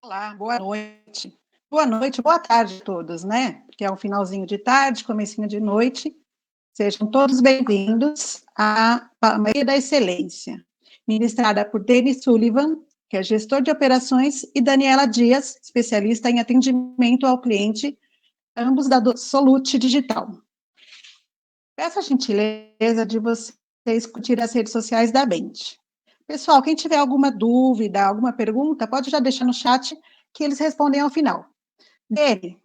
Olá, boa noite. Boa noite, boa tarde a todos, né? Porque é um finalzinho de tarde, comecinho de noite. Sejam todos bem-vindos à Palmeira da Excelência, ministrada por Denis Sullivan, que é gestor de operações, e Daniela Dias, especialista em atendimento ao cliente, ambos da Solute Digital. Peço a gentileza de vocês curtirem as redes sociais da Bente. Pessoal, quem tiver alguma dúvida, alguma pergunta, pode já deixar no chat que eles respondem ao final. Dani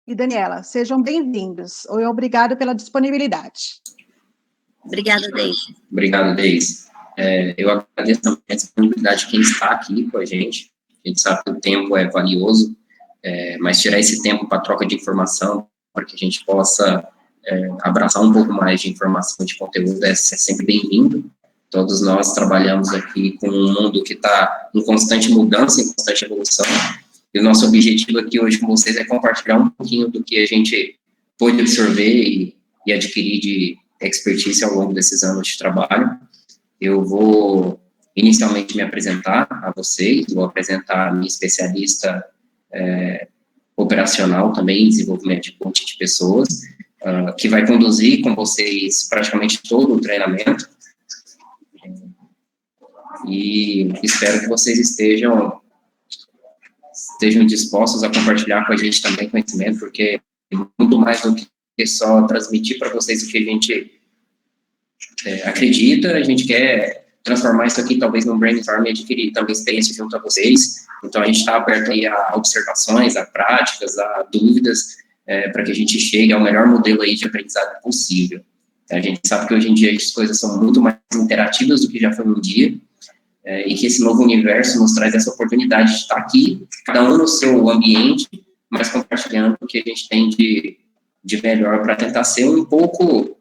e Daniela, sejam bem-vindos. Obrigado pela disponibilidade. Obrigada, Deise. Obrigado, Deise. Eu agradeço também a disponibilidade de quem está aqui com a gente. A gente sabe que o tempo é valioso, mas tirar esse tempo para troca de informação, para que a gente possa abraçar um pouco mais de informação, de conteúdo, é sempre bem-vindo. Todos nós trabalhamos aqui com um mundo que está em constante mudança, em constante evolução, e o nosso objetivo aqui hoje com vocês é compartilhar um pouquinho do que a gente pôde absorver e adquirir de expertise ao longo desses anos de trabalho. Eu vou inicialmente me apresentar a vocês, vou apresentar a minha especialista operacional também, em desenvolvimento de coaching de pessoas, que vai conduzir com vocês praticamente todo o treinamento, e espero que vocês estejam dispostos a compartilhar com a gente também conhecimento, porque é muito mais do que só transmitir para vocês o que a gente acredita, a gente quer transformar isso aqui talvez num brainstorm e adquirir também experiência junto a vocês. Então a gente está aberto aí a observações, a práticas, a dúvidas, para que a gente chegue ao melhor modelo aí de aprendizado possível. A gente sabe que hoje em dia as coisas são muito mais interativas do que já foi um dia, e que esse novo universo nos traz essa oportunidade de estar aqui, cada um no seu ambiente, mas compartilhando o que a gente tem de melhor para tentar ser um pouco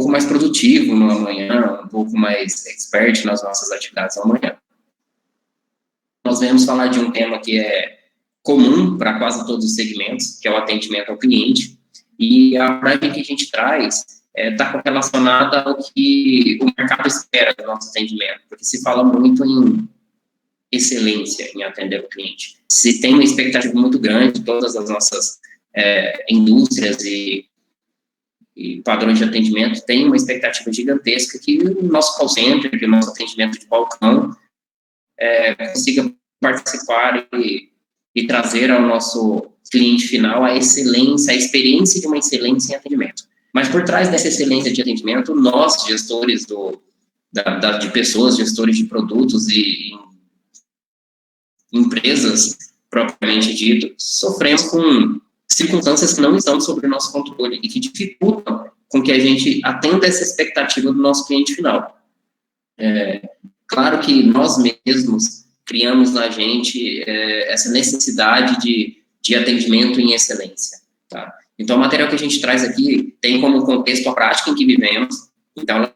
mais produtivo no amanhã, um pouco mais expert nas nossas atividades no amanhã. Nós viemos falar de um tema que é comum para quase todos os segmentos, que é o atendimento ao cliente, e a abordagem que a gente traz está relacionada ao que o mercado espera do nosso atendimento, porque se fala muito em excelência em atender o cliente. Se tem uma expectativa muito grande, todas as nossas indústrias e padrões de atendimento têm uma expectativa gigantesca que o nosso call center, que o nosso atendimento de balcão consiga participar e trazer ao nosso cliente final a excelência, a experiência de uma excelência em atendimento. Mas por trás dessa excelência de atendimento, nós, gestores de pessoas, gestores de produtos e empresas, propriamente dito, sofremos com circunstâncias que não estão sob o nosso controle e que dificultam com que a gente atenda essa expectativa do nosso cliente final. Claro que nós mesmos criamos na gente essa necessidade de atendimento em excelência, tá? Então, o material que a gente traz aqui tem como contexto a prática em que vivemos. Então,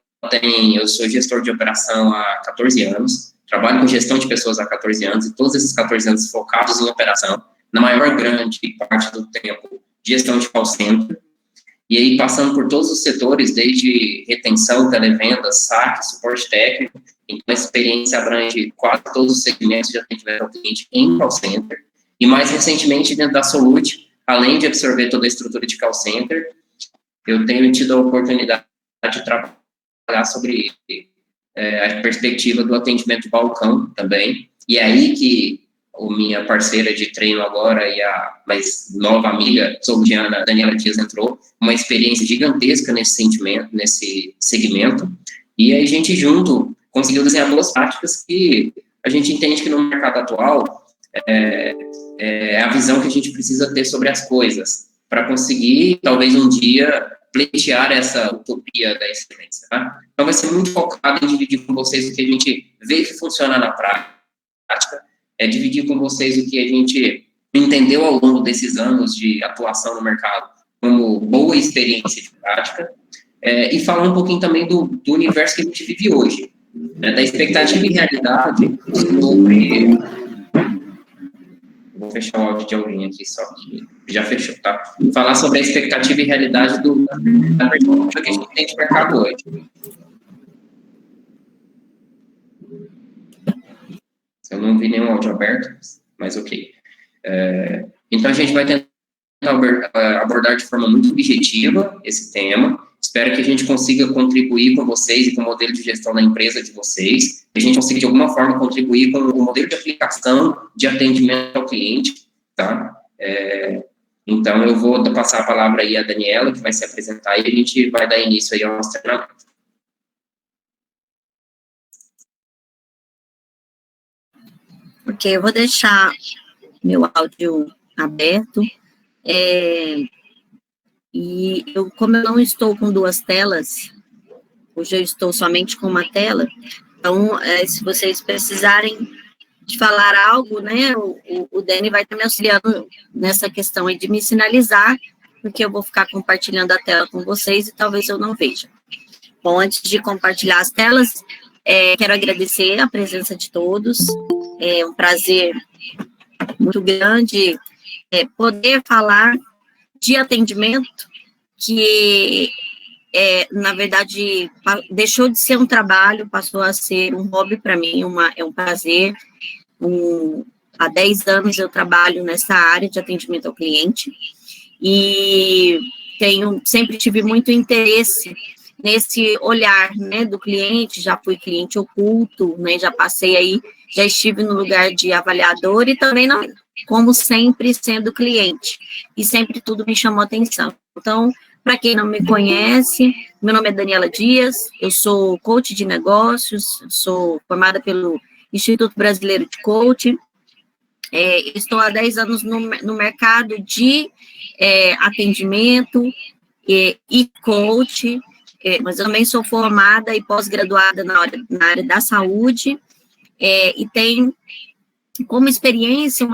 eu sou gestor de operação há 14 anos, trabalho com gestão de pessoas há 14 anos, e todos esses 14 anos focados em operação, na maior grande parte do tempo, gestão de call center, e aí passando por todos os setores, desde retenção, televendas, saque, suporte técnico. Então, a experiência abrange quase todos os segmentos de atendimento ao cliente em call center, e mais recentemente dentro da Solute, além de absorver toda a estrutura de call center, eu tenho tido a oportunidade de trabalhar sobre a perspectiva do atendimento de balcão também, e é aí que a minha parceira de treino agora e a mais nova amiga, soldiana, Daniela Dias, entrou, uma experiência gigantesca nesse segmento, e aí a gente junto conseguiu desenhar duas práticas que a gente entende que no mercado atual é a visão que a gente precisa ter sobre as coisas, para conseguir, talvez um dia, pleitear essa utopia da excelência, tá? Então vai ser muito focado em dividir com vocês o que a gente vê que funciona na prática, dividir com vocês o que a gente entendeu ao longo desses anos de atuação no mercado como boa experiência de prática, e falar um pouquinho também do universo que a gente vive hoje, da expectativa e realidade sobre... Vou fechar o áudio de alguém aqui, só que já fechou, tá? Falar sobre a expectativa e realidade da perspectiva que a gente tem de mercado hoje. Eu não vi nenhum áudio aberto, mas ok. Então, a gente vai tentar abordar de forma muito objetiva esse tema. Espero que a gente consiga contribuir com vocês e com o modelo de gestão da empresa de vocês, que a gente consiga, de alguma forma, contribuir com o modelo de aplicação de atendimento ao cliente, tá? Então, eu vou passar a palavra aí à Daniela, que vai se apresentar, e a gente vai dar início aí ao nosso treinamento. Ok, eu vou deixar meu áudio aberto. E como eu não estou com duas telas, hoje eu estou somente com uma tela, então, se vocês precisarem de falar algo, né, o Dani vai estar me auxiliando nessa questão aí de me sinalizar, porque eu vou ficar compartilhando a tela com vocês e talvez eu não veja. Bom, antes de compartilhar as telas, quero agradecer a presença de todos, é um prazer muito grande poder falar de atendimento, que, na verdade, deixou de ser um trabalho, passou a ser um hobby para mim, é um prazer. Há 10 anos eu trabalho nessa área de atendimento ao cliente, e sempre tive muito interesse nesse olhar, né, do cliente. Já fui cliente oculto, né, já estive no lugar de avaliador e também, como sempre, sendo cliente, e sempre tudo me chamou atenção. Então, para quem não me conhece, meu nome é Daniela Dias, eu sou coach de negócios, sou formada pelo Instituto Brasileiro de Coaching, estou há 10 anos no mercado de atendimento e coach, mas eu também sou formada e pós-graduada na área da saúde, e tenho como experiência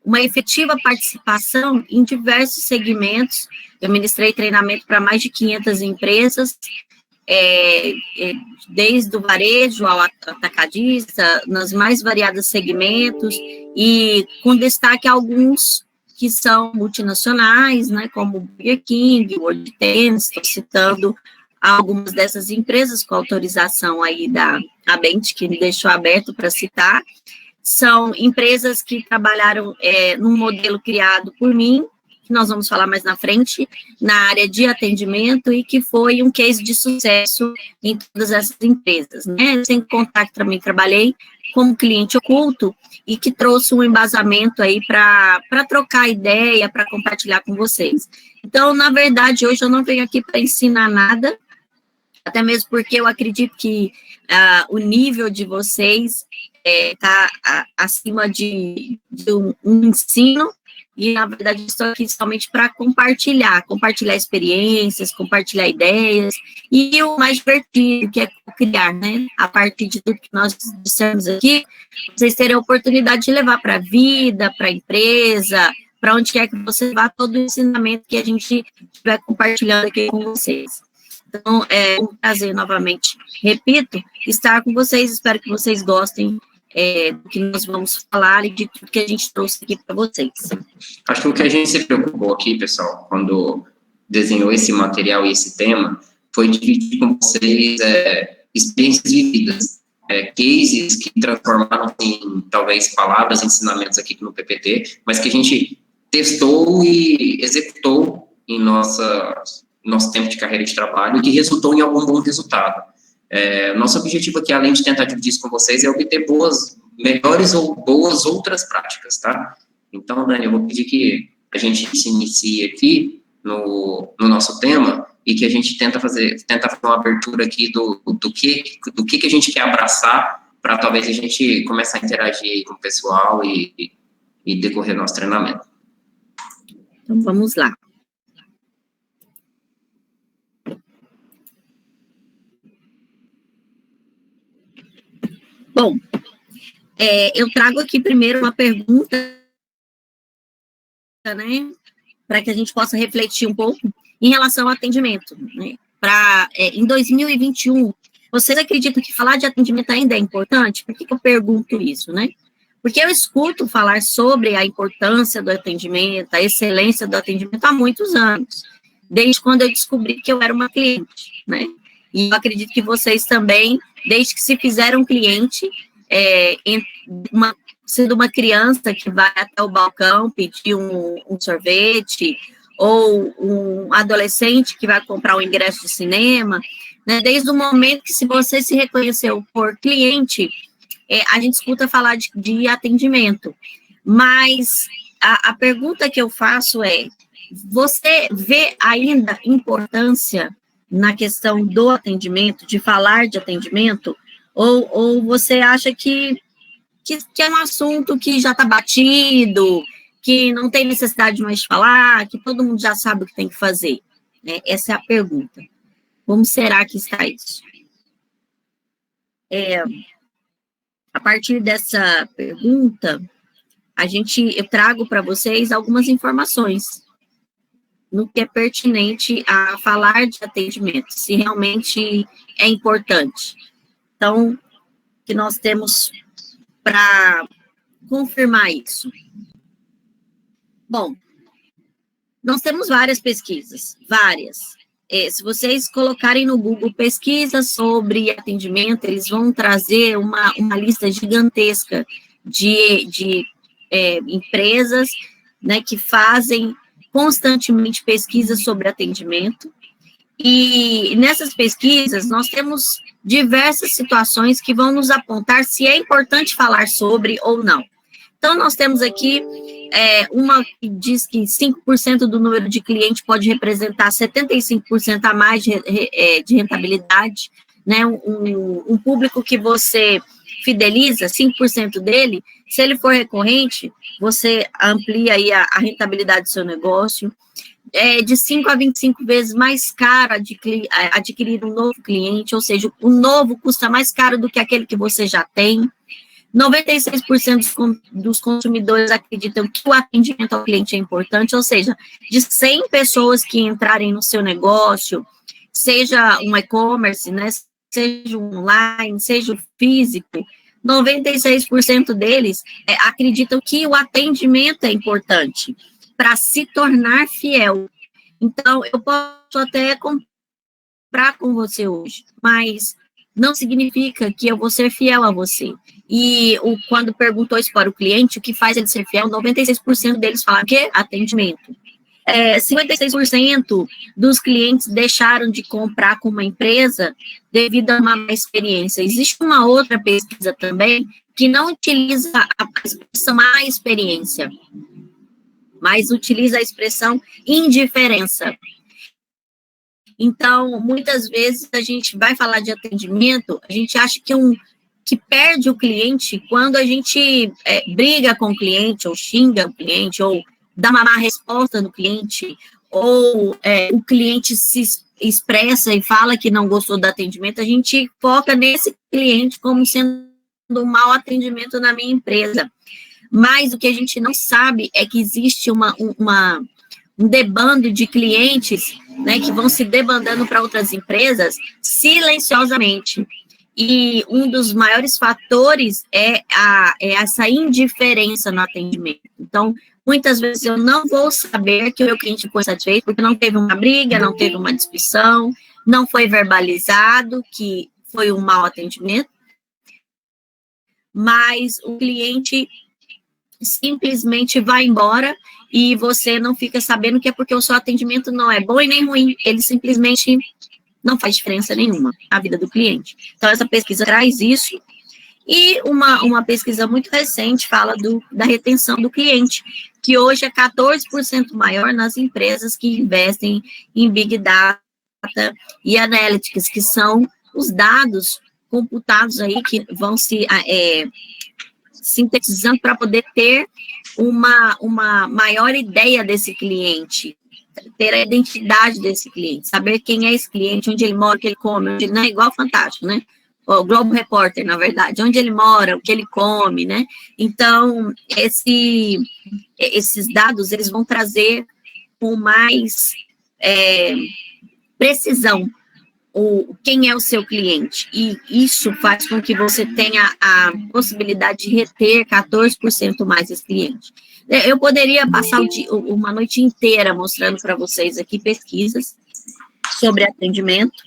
uma efetiva participação em diversos segmentos. Eu ministrei treinamento para mais de 500 empresas, desde o varejo ao atacadista, nos mais variados segmentos, e com destaque a alguns que são multinacionais, né, como Burger King, World Tennis, estou citando algumas dessas empresas com autorização aí da Abente, que me deixou aberto para citar. São empresas que trabalharam num modelo criado por mim, que nós vamos falar mais na frente, na área de atendimento, e que foi um case de sucesso em todas essas empresas, né? Sem contar que também trabalhei como cliente oculto, e que trouxe um embasamento aí para trocar ideia, para compartilhar com vocês. Então, na verdade, hoje eu não venho aqui para ensinar nada, até mesmo porque eu acredito que o nível de vocês está acima de um ensino, e, na verdade, estou aqui somente para compartilhar experiências, compartilhar ideias, e o mais divertido, que é criar, né? A partir de tudo que nós dissemos aqui, vocês terem a oportunidade de levar para a vida, para a empresa, para onde quer que você vá, todo o ensinamento que a gente estiver compartilhando aqui com vocês. Então, é um prazer, novamente, repito, estar com vocês. Espero que vocês gostem do que nós vamos falar e de tudo que a gente trouxe aqui para vocês. Acho que o que a gente se preocupou aqui, pessoal, quando desenhou esse material e esse tema, foi dividir com vocês experiências vividas, cases que transformaram em, talvez, palavras, ensinamentos aqui no PPT, mas que a gente testou e executou em nosso tempo de carreira de trabalho, e que resultou em algum bom resultado. Nosso objetivo aqui, além de tentar dividir isso com vocês, é obter melhores ou boas outras práticas, tá? Então, Dani, eu vou pedir que a gente se inicie aqui no nosso tema, e que a gente tenta fazer uma abertura aqui do que a gente quer abraçar, para talvez a gente começar a interagir com o pessoal e decorrer nosso treinamento. Então, vamos lá. Bom, eu trago aqui primeiro uma pergunta, né, para que a gente possa refletir um pouco em relação ao atendimento, né? Em 2021, vocês acreditam que falar de atendimento ainda é importante? Por que eu pergunto isso, né? Porque eu escuto falar sobre a importância do atendimento, a excelência do atendimento há muitos anos, desde quando eu descobri que eu era uma cliente, né? E eu acredito que vocês também, desde que se fizeram cliente, sendo uma criança que vai até o balcão pedir um sorvete, ou um adolescente que vai comprar um ingresso de cinema, né? Desde o momento que, se você se reconheceu por cliente, a gente escuta falar de atendimento. Mas a pergunta que eu faço é: você vê ainda importância na questão do atendimento, de falar de atendimento, ou você acha que é um assunto que já está batido, que não tem necessidade mais de falar, que todo mundo já sabe o que tem que fazer? Essa é a pergunta. Como será que está isso? A partir dessa pergunta, eu trago para vocês algumas informações no que é pertinente a falar de atendimento, se realmente é importante. Então, que nós temos para confirmar isso? Bom, nós temos várias pesquisas, várias. Se vocês colocarem no Google pesquisa sobre atendimento, eles vão trazer uma lista gigantesca de empresas, né, que fazem constantemente pesquisas sobre atendimento. E nessas pesquisas, nós temos diversas situações que vão nos apontar se é importante falar sobre ou não. Então, nós temos aqui uma que diz que 5% do número de clientes pode representar 75% a mais de rentabilidade, né? Um público que você fideliza, 5% dele, se ele for recorrente, você amplia aí a rentabilidade do seu negócio. De 5 a 25 vezes mais caro adquirir um novo cliente, ou seja, o novo custa mais caro do que aquele que você já tem. 96% dos consumidores acreditam que o atendimento ao cliente é importante, ou seja, de 100 pessoas que entrarem no seu negócio, seja um e-commerce, né, seja online, seja físico, 96% deles acreditam que o atendimento é importante para se tornar fiel. Então, eu posso até comprar com você hoje, mas não significa que eu vou ser fiel a você. E quando perguntou isso para o cliente, o que faz ele ser fiel, 96% deles falaram que atendimento. 56% dos clientes deixaram de comprar com uma empresa devido a uma má experiência. Existe uma outra pesquisa também que não utiliza a expressão má experiência, mas utiliza a expressão indiferença. Então, muitas vezes a gente vai falar de atendimento, a gente acha que perde o cliente quando a gente briga com o cliente, ou xinga o cliente, ou dá uma má resposta no cliente, ou o cliente se expressa e fala que não gostou do atendimento. A gente foca nesse cliente como sendo um mau atendimento na minha empresa. Mas o que a gente não sabe é que existe um debando de clientes, né, que vão se debandando para outras empresas silenciosamente. E um dos maiores fatores é essa indiferença no atendimento. Então, muitas vezes eu não vou saber que o meu cliente foi satisfeito, porque não teve uma briga, não teve uma discussão, não foi verbalizado que foi um mau atendimento, mas o cliente simplesmente vai embora e você não fica sabendo que é porque o seu atendimento não é bom e nem ruim, ele simplesmente não faz diferença nenhuma na vida do cliente. Então, essa pesquisa traz isso, e uma pesquisa muito recente fala da retenção do cliente, que hoje é 14% maior nas empresas que investem em Big Data e Analytics, que são os dados computados aí que vão se sintetizando para poder ter uma maior ideia desse cliente, ter a identidade desse cliente, saber quem é esse cliente, onde ele mora, o que ele come, onde ele, não é igual Fantástico, né? O Globo Repórter, na verdade, onde ele mora, o que ele come, né? Então, esses dados, eles vão trazer com mais precisão quem é o seu cliente, e isso faz com que você tenha a possibilidade de reter 14% mais esse cliente. Eu poderia passar uma noite inteira mostrando para vocês aqui pesquisas sobre atendimento,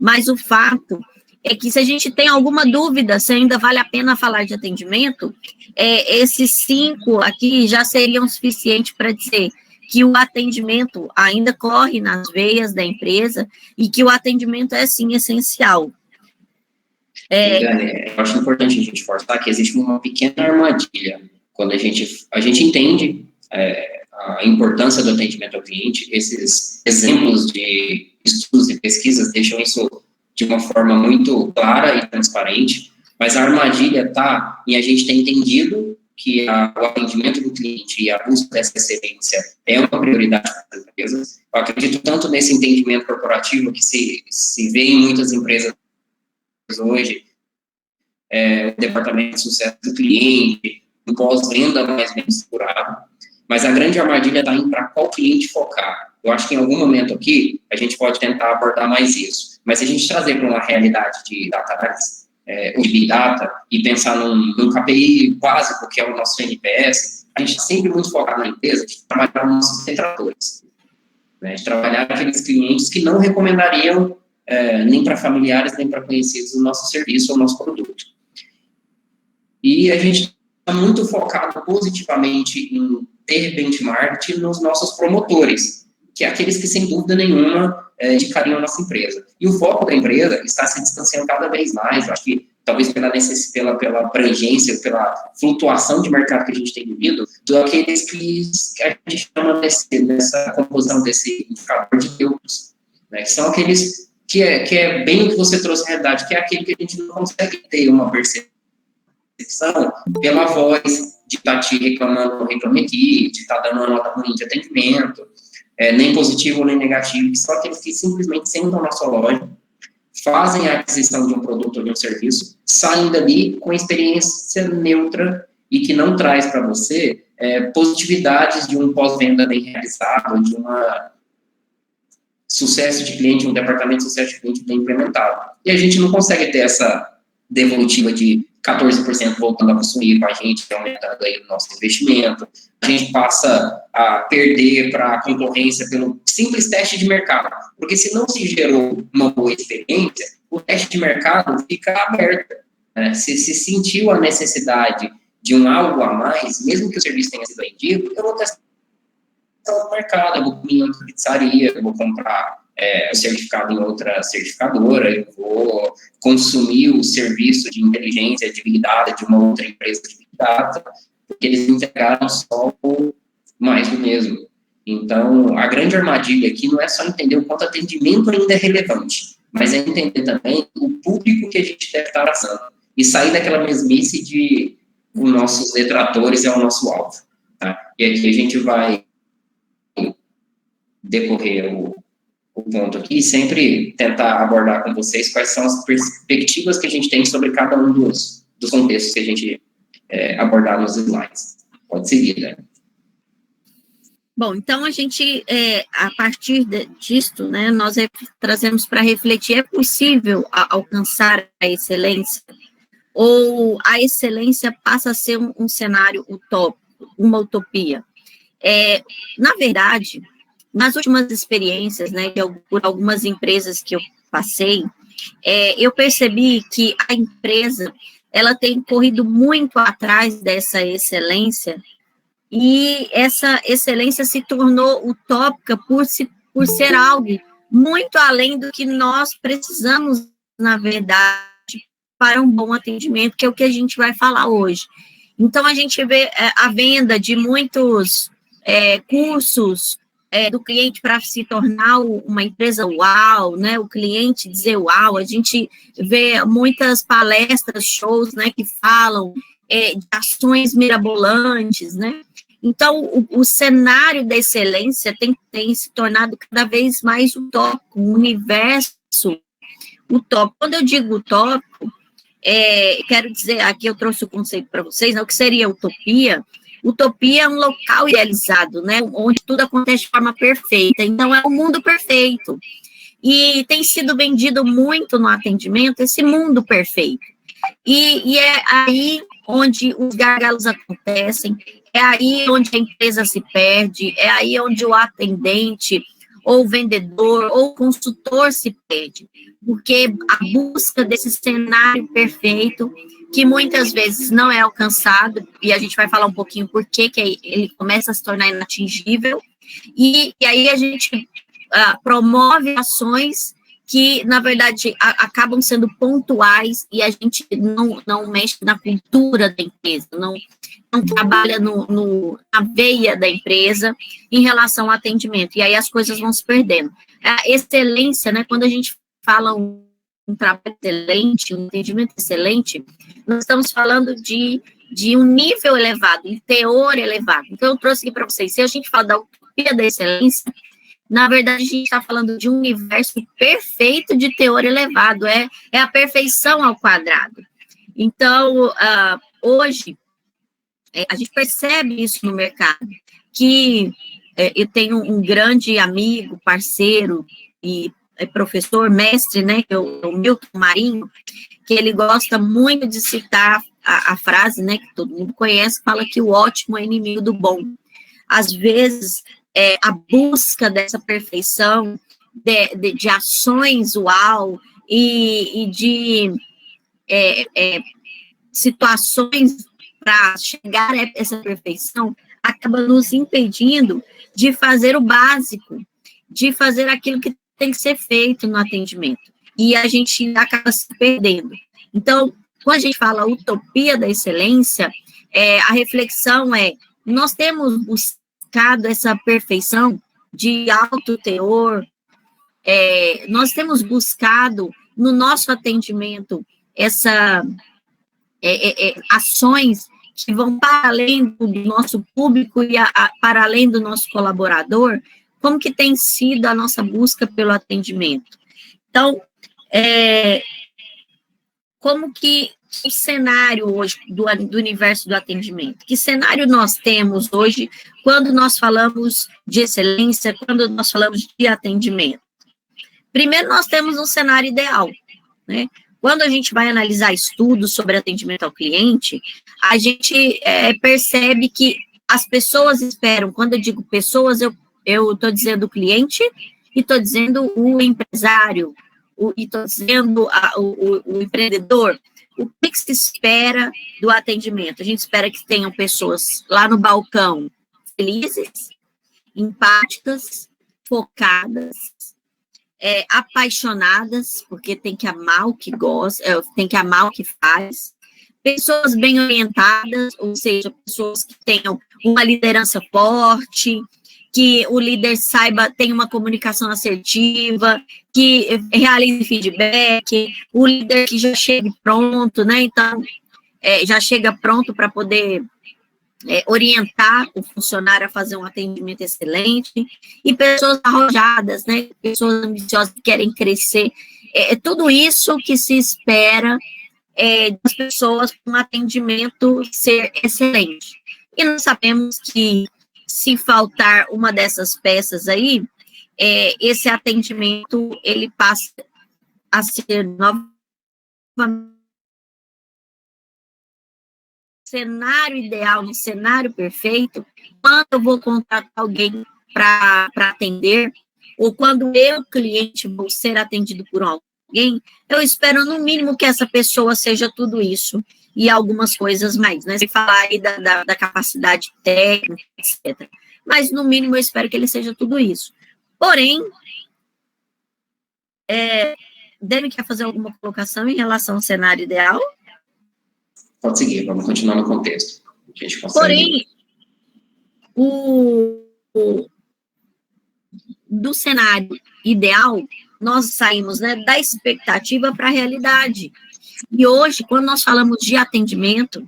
mas o fato é que se a gente tem alguma dúvida se ainda vale a pena falar de atendimento, esses 5 aqui já seriam suficientes para dizer que o atendimento ainda corre nas veias da empresa e que o atendimento é, sim, essencial. Eu acho importante a gente forçar que existe uma pequena armadilha. Quando a gente entende a importância do atendimento ao cliente, esses exemplos de estudos e pesquisas deixam isso de uma forma muito clara e transparente, mas a armadilha está em a gente ter entendido que o atendimento do cliente e a busca dessa excelência é uma prioridade para as empresas. Eu acredito tanto nesse entendimento corporativo que se vê em muitas empresas hoje, o departamento de sucesso do cliente, o pós-venda mais bem estruturado, mas a grande armadilha está indo para qual cliente focar. Eu acho que em algum momento aqui a gente pode tentar abordar mais isso, mas se a gente trazer para uma realidade de data analysis, o Big Data, e pensar num KPI básico, que é o nosso NPS, a gente está sempre muito focado na empresa de trabalhar os nossos detratores, né, de trabalhar aqueles clientes que não recomendariam nem para familiares, nem para conhecidos o nosso serviço ou o nosso produto. E a gente está muito focado positivamente em ter benchmark nos nossos promotores, que é aqueles que, sem dúvida nenhuma, indicariam a nossa empresa. E o foco da empresa está se distanciando cada vez mais, eu acho que talvez pela abrangência, pela flutuação de mercado que a gente tem vivido, daqueles que a gente chama nessa composição desse indicador de neutros, né, que são aqueles que é bem o que você trouxe na realidade, que é aquele que a gente não consegue ter uma percepção pela voz de estar te reclamando no Reclame Aqui, de estar dando uma nota ruim de atendimento, nem positivo nem negativo, que são aqueles que simplesmente sentam na sua loja, fazem a aquisição de um produto ou de um serviço, saem dali com experiência neutra e que não traz para você positividades de um pós-venda bem realizado, de uma sucesso de cliente, um departamento de sucesso de cliente bem implementado. E a gente não consegue ter essa devolutiva de 14% voltando a consumir com a gente, aumentando aí o nosso investimento. A gente passa a perder para a concorrência pelo simples teste de mercado, porque se não se gerou uma boa experiência, o teste de mercado fica aberto. Né? Se sentiu a necessidade de um algo a mais, mesmo que o serviço tenha sido vendido, eu vou testar no mercado, eu vou comer em outra pizzaria, eu vou comprar o certificado em outra certificadora, eu vou consumir o serviço de inteligência, de Big Data de uma outra empresa de Big Data, porque eles entregaram só mais do mesmo. Então, a grande armadilha aqui não é só entender o quanto atendimento ainda é relevante, mas é entender também o público que a gente deve estar abraçando e sair daquela mesmice de os nossos detratores é o nosso alvo. Tá? E aqui a gente vai decorrer o ponto aqui, sempre tentar abordar com vocês quais são as perspectivas que a gente tem sobre cada um dos contextos que a gente abordar nos slides. Pode seguir, né? Bom, então a gente, a partir disto, né, nós trazemos para refletir, é possível alcançar a excelência? Ou a excelência passa a ser um cenário utópico, uma utopia? Na verdade, nas últimas experiências, né, por algumas empresas que eu passei, eu percebi que a empresa, ela tem corrido muito atrás dessa excelência, e essa excelência se tornou utópica por ser algo muito além do que nós precisamos, na verdade, para um bom atendimento, que é o que a gente vai falar hoje. Então, a gente vê a venda de muitos cursos do cliente para se tornar uma empresa uau, né, o cliente dizer uau, a gente vê muitas palestras, shows, né, que falam de ações mirabolantes, né, então o cenário da excelência tem se tornado cada vez mais utópico, um universo utópico. Quando eu digo utópico, quero dizer, aqui eu trouxe o conceito para vocês, né, o que seria utopia. Utopia é um local idealizado, né, onde tudo acontece de forma perfeita, então é um mundo perfeito, e tem sido vendido muito no atendimento esse mundo perfeito, e é aí onde os gargalos acontecem, é aí onde a empresa se perde, é aí onde o atendente ou o vendedor, ou o consultor se perde, porque a busca desse cenário perfeito, que muitas vezes não é alcançado, e a gente vai falar um pouquinho por que ele começa a se tornar inatingível, e aí a gente promove ações que, na verdade, acabam sendo pontuais, e a gente não mexe na cultura da empresa, não trabalha na veia da empresa em relação ao atendimento, e aí as coisas vão se perdendo. A excelência, né, quando a gente fala um trabalho excelente, um atendimento excelente, nós estamos falando de um nível elevado, um teor elevado. Então, eu trouxe aqui para vocês, se a gente fala da utopia da excelência, na verdade, a gente está falando de um universo perfeito de teor elevado, é a perfeição ao quadrado. Então, hoje, a gente percebe isso no mercado, que eu tenho um grande amigo, parceiro e professor, mestre, né, que é o Milton Marinho, que ele gosta muito de citar a frase, né, que todo mundo conhece, fala que o ótimo é inimigo do bom. Às vezes, a busca dessa perfeição, de ações uau, e de situações para chegar a essa perfeição, acaba nos impedindo de fazer o básico, de fazer aquilo que tem que ser feito no atendimento. E a gente acaba se perdendo. Então, quando a gente fala utopia da excelência, a reflexão nós temos buscado essa perfeição de alto teor, nós temos buscado no nosso atendimento ações que vão para além do nosso público e para além do nosso colaborador. Como que tem sido a nossa busca pelo atendimento? Então, como que o cenário hoje do universo do atendimento? Que cenário nós temos hoje quando nós falamos de excelência, quando nós falamos de atendimento? Primeiro, nós temos um cenário ideal, né? Quando a gente vai analisar estudos sobre atendimento ao cliente, a gente percebe que as pessoas esperam, quando eu digo pessoas, eu estou dizendo o cliente e estou dizendo o empresário, e estou dizendo o empreendedor. O que se espera do atendimento? A gente espera que tenham pessoas lá no balcão felizes, empáticas, focadas, apaixonadas, porque tem que amar o que gosta, tem que amar o que faz, pessoas bem orientadas, ou seja, pessoas que tenham uma liderança forte, que o líder tenha uma comunicação assertiva, que realize feedback, o líder que já chegue pronto, né, então, já chega pronto para poder orientar o funcionário a fazer um atendimento excelente, e pessoas arrojadas, né, pessoas ambiciosas que querem crescer, tudo isso que se espera das pessoas com um atendimento ser excelente. E nós sabemos que se faltar uma dessas peças aí, esse atendimento, ele passa a ser novamente cenário ideal, no cenário perfeito, quando eu vou contratar alguém para atender, ou quando eu, cliente, vou ser atendido por alguém, eu espero, no mínimo, que essa pessoa seja tudo isso, e algumas coisas mais, né? Sem falar aí da capacidade técnica, etc. Mas, no mínimo, eu espero que ele seja tudo isso. Porém, Dani quer fazer alguma colocação em relação ao cenário ideal? Pode seguir, vamos continuar no contexto. A gente consegue... Porém, do cenário ideal, nós saímos, né, da expectativa para a realidade. E hoje, quando nós falamos de atendimento,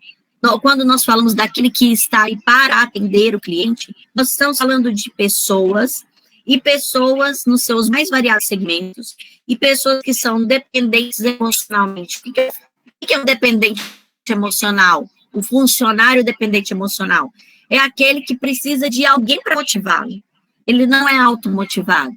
quando nós falamos daquele que está aí para atender o cliente, nós estamos falando de pessoas, e pessoas nos seus mais variados segmentos, e pessoas que são dependentes emocionalmente. O que é um dependente emocional? O funcionário dependente emocional é aquele que precisa de alguém para motivá-lo. Ele não é automotivado.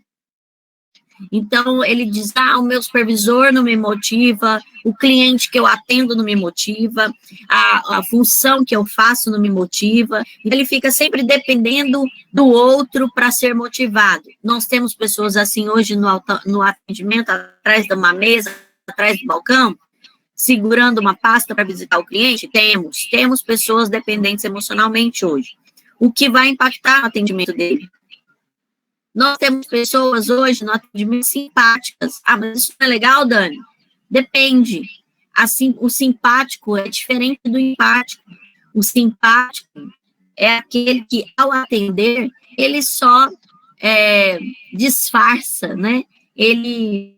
Então, ele diz, o meu supervisor não me motiva, o cliente que eu atendo não me motiva, a função que eu faço não me motiva. Ele fica sempre dependendo do outro para ser motivado. Nós temos pessoas assim hoje no atendimento, atrás de uma mesa, atrás do balcão, segurando uma pasta para visitar o cliente? Temos pessoas dependentes emocionalmente hoje. O que vai impactar no atendimento dele? Nós temos pessoas hoje no atendimento simpáticas. Mas isso não é legal, Dani? Depende. Assim, o simpático é diferente do empático. O simpático é aquele que, ao atender, ele só disfarça, né? Ele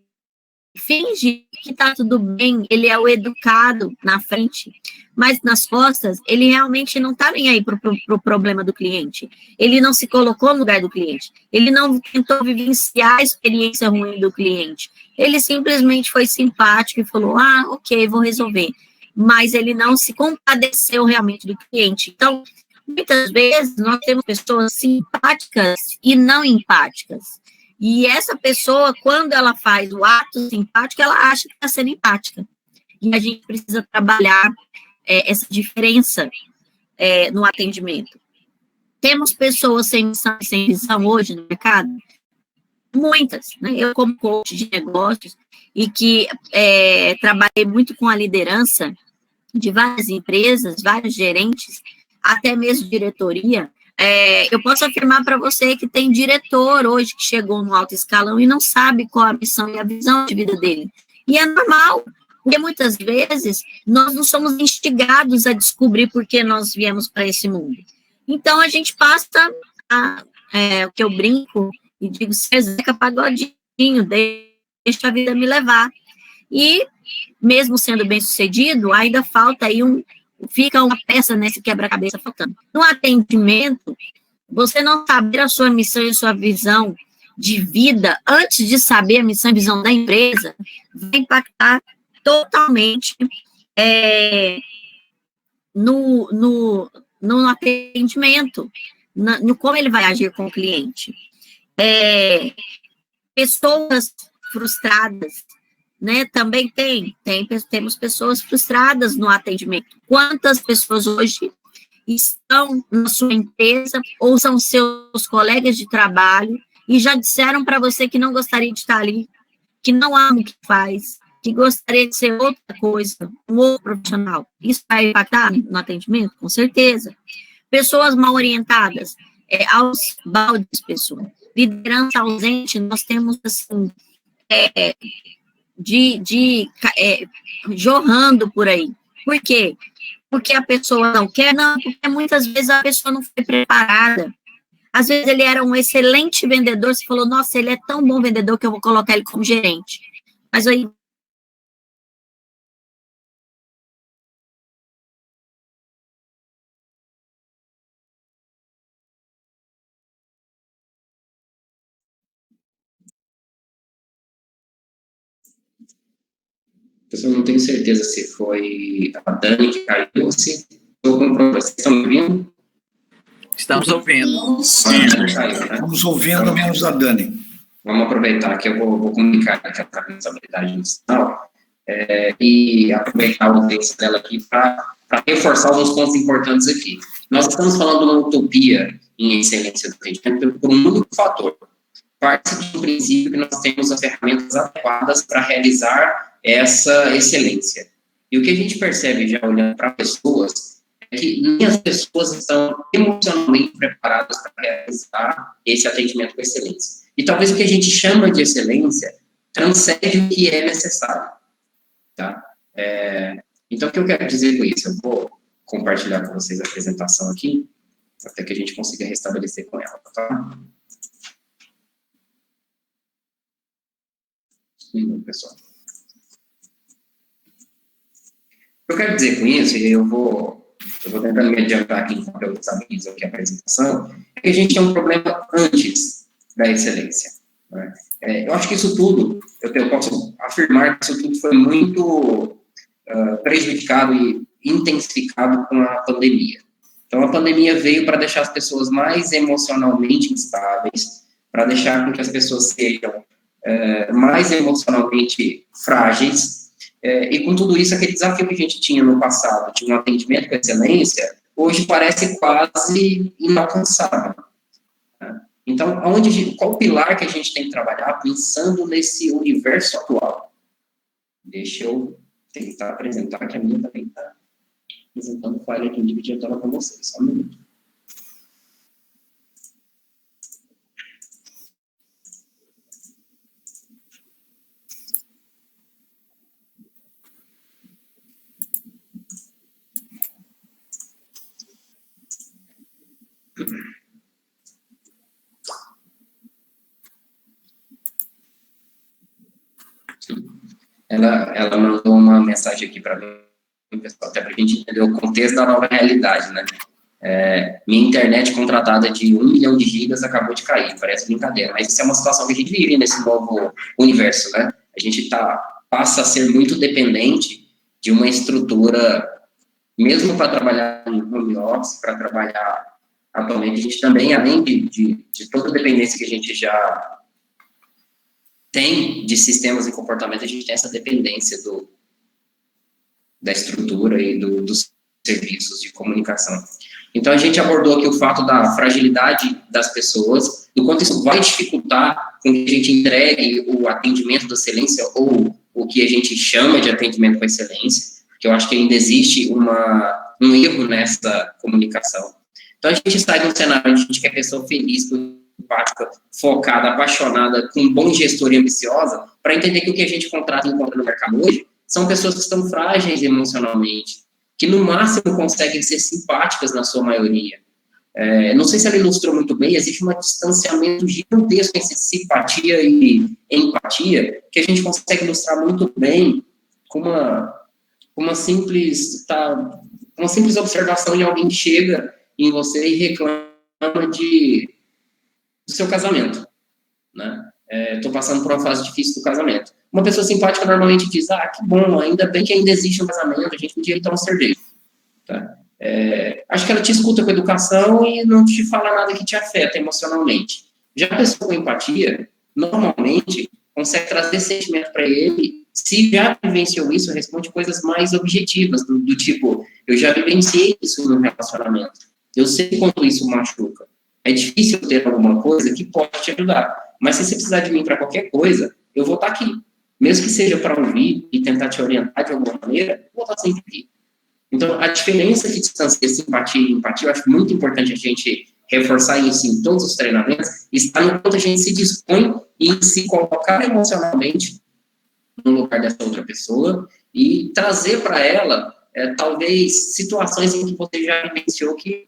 finge que está tudo bem, ele é o educado na frente, mas nas costas, ele realmente não está nem aí para o problema do cliente. Ele não se colocou no lugar do cliente. Ele não tentou vivenciar a experiência ruim do cliente. Ele simplesmente foi simpático e falou, ok, vou resolver. Mas ele não se compadeceu realmente do cliente. Então, muitas vezes, nós temos pessoas simpáticas e não empáticas. E essa pessoa, quando ela faz o ato simpático, ela acha que está sendo empática. E a gente precisa trabalhar essa diferença no atendimento. Temos pessoas sem missão e sem visão hoje no mercado? Muitas, né? Eu, como coach de negócios, e que trabalhei muito com a liderança de várias empresas, vários gerentes, até mesmo diretoria, eu posso afirmar para você que tem diretor hoje que chegou no alto escalão e não sabe qual a missão e a visão de vida dele. E é normal, porque muitas vezes nós não somos instigados a descobrir por que nós viemos para esse mundo. Então, a gente passa o que eu brinco e digo, ser Zeca Pagodinho, deixa a vida me levar. E, mesmo sendo bem-sucedido, ainda falta aí fica uma peça nesse quebra-cabeça faltando. No atendimento, você não saber a sua missão e a sua visão de vida, antes de saber a missão e visão da empresa, vai impactar totalmente no atendimento, no como ele vai agir com o cliente. Pessoas frustradas, né, também temos pessoas frustradas no atendimento. Quantas pessoas hoje estão na sua empresa ou são seus colegas de trabalho e já disseram para você que não gostaria de estar ali, que não ama o que faz, que gostaria de ser outra coisa, um outro profissional? Isso vai impactar no atendimento? Com certeza. Pessoas mal orientadas, aos baldes, pessoal. Liderança ausente, nós temos, assim, jorrando por aí. Por quê? Porque a pessoa não quer? Não, porque muitas vezes a pessoa não foi preparada. Às vezes ele era um excelente vendedor, você falou, nossa, ele é tão bom vendedor que eu vou colocar ele como gerente. Mas aí... Eu não tenho certeza se foi a Dani que caiu ou se eu comprou. Vocês estão me ouvindo? Estamos ouvindo. Estamos ouvindo, menos a Dani. Vamos aproveitar que eu vou comunicar aqui a responsabilidade inicial e aproveitar o texto dela aqui para reforçar alguns pontos importantes aqui. Nós estamos falando de uma utopia em excelência do atendimento por um único fator. Parte do princípio que nós temos as ferramentas adequadas para realizar essa excelência. E o que a gente percebe já olhando para pessoas é que nem as pessoas estão emocionalmente preparadas para realizar esse atendimento com excelência. E talvez o que a gente chama de excelência transcende o que é necessário. Tá? Então, o que eu quero dizer com isso? Eu vou compartilhar com vocês a apresentação aqui, até que a gente consiga restabelecer com ela. Tá? Pessoal. O que eu quero dizer com isso, e eu vou tentando me adiantar aqui enquanto eu estabilizo aqui a apresentação, é que a gente tem um problema antes da excelência. Né? Eu acho que isso tudo, eu posso afirmar que isso tudo foi muito prejudicado e intensificado com a pandemia. Então, a pandemia veio para deixar as pessoas mais emocionalmente instáveis, para deixar com que as pessoas sejam mais emocionalmente frágeis, e com tudo isso, aquele desafio que a gente tinha no passado, de um atendimento com excelência, hoje parece quase inalcançável. Né? Então, qual o pilar que a gente tem que trabalhar pensando nesse universo atual? Deixa eu tentar apresentar, que a minha também está apresentando falha aqui, dividir a tela com vocês, só um minuto. Ela mandou uma mensagem aqui para mim, pessoal, até para a gente entender o contexto da nova realidade, né? Minha internet contratada de 1 milhão de gigas acabou de cair, parece brincadeira, mas isso é uma situação que a gente vive nesse novo universo, né? A gente passa a ser muito dependente de uma estrutura, mesmo para trabalhar em home office, para trabalhar atualmente, a gente também, além de toda a dependência que a gente já tem de sistemas e comportamento, a gente tem essa dependência da estrutura e dos serviços de comunicação. Então, a gente abordou aqui o fato da fragilidade das pessoas, do quanto isso vai dificultar com que a gente entregue o atendimento da excelência, ou o que a gente chama de atendimento com excelência, porque eu acho que ainda existe um erro nessa comunicação. Então, a gente sai de um cenário onde a gente quer pessoa feliz, empática, focada, apaixonada, com um bom gestor e ambiciosa, para entender que o que a gente contrata e encontra no mercado hoje são pessoas que estão frágeis emocionalmente, que no máximo conseguem ser simpáticas na sua maioria. Não sei se ela ilustrou muito bem, existe um distanciamento gigantesco entre simpatia e empatia, que a gente consegue ilustrar muito bem com uma simples observação de alguém que chega em você e reclama do seu casamento, né? Estou passando por uma fase difícil do casamento. Uma pessoa simpática normalmente diz, que bom, ainda bem que ainda existe um casamento, a gente podia ir tomar cerveja. Tá? Acho que ela te escuta com educação e não te fala nada que te afeta emocionalmente. Já a pessoa com empatia, normalmente, consegue trazer sentimento para ele, se já vivenciou isso, responde coisas mais objetivas, do tipo, eu já vivenciei isso no relacionamento, eu sei quanto isso machuca. É difícil ter alguma coisa que pode te ajudar. Mas se você precisar de mim para qualquer coisa, eu vou estar aqui. Mesmo que seja para ouvir e tentar te orientar de alguma maneira, eu vou estar sempre aqui. Então, a diferença que distancia simpatia e empatia, eu acho muito importante a gente reforçar isso em todos os treinamentos, está no quanto a gente se dispõe em se colocar emocionalmente no lugar dessa outra pessoa e trazer para ela, talvez, situações em que você já vivenciou que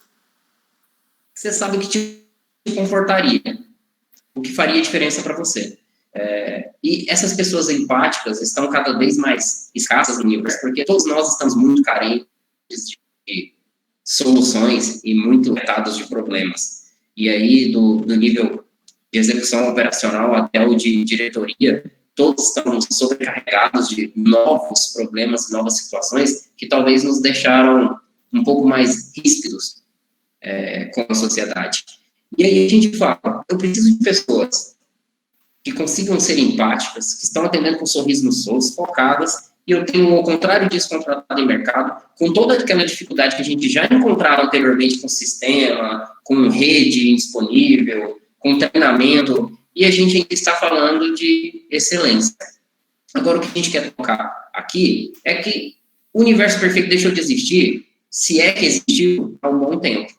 você sabe o que te confortaria, o que faria diferença para você. E essas pessoas empáticas estão cada vez mais escassas no universo, porque todos nós estamos muito carentes de soluções e muito lotados de problemas. E aí, do nível de execução operacional até o de diretoria, todos estamos sobrecarregados de novos problemas, novas situações, que talvez nos deixaram um pouco mais ríspidos com a sociedade. E aí a gente fala, eu preciso de pessoas que consigam ser empáticas, que estão atendendo com um sorriso nos olhos, focadas, e eu tenho, ao contrário disso, contratado em mercado, com toda aquela dificuldade que a gente já encontrava anteriormente com sistema, com rede disponível, com treinamento, e a gente ainda está falando de excelência. Agora, o que a gente quer tocar aqui é que o universo perfeito deixou de existir, se é que existiu, há um bom tempo.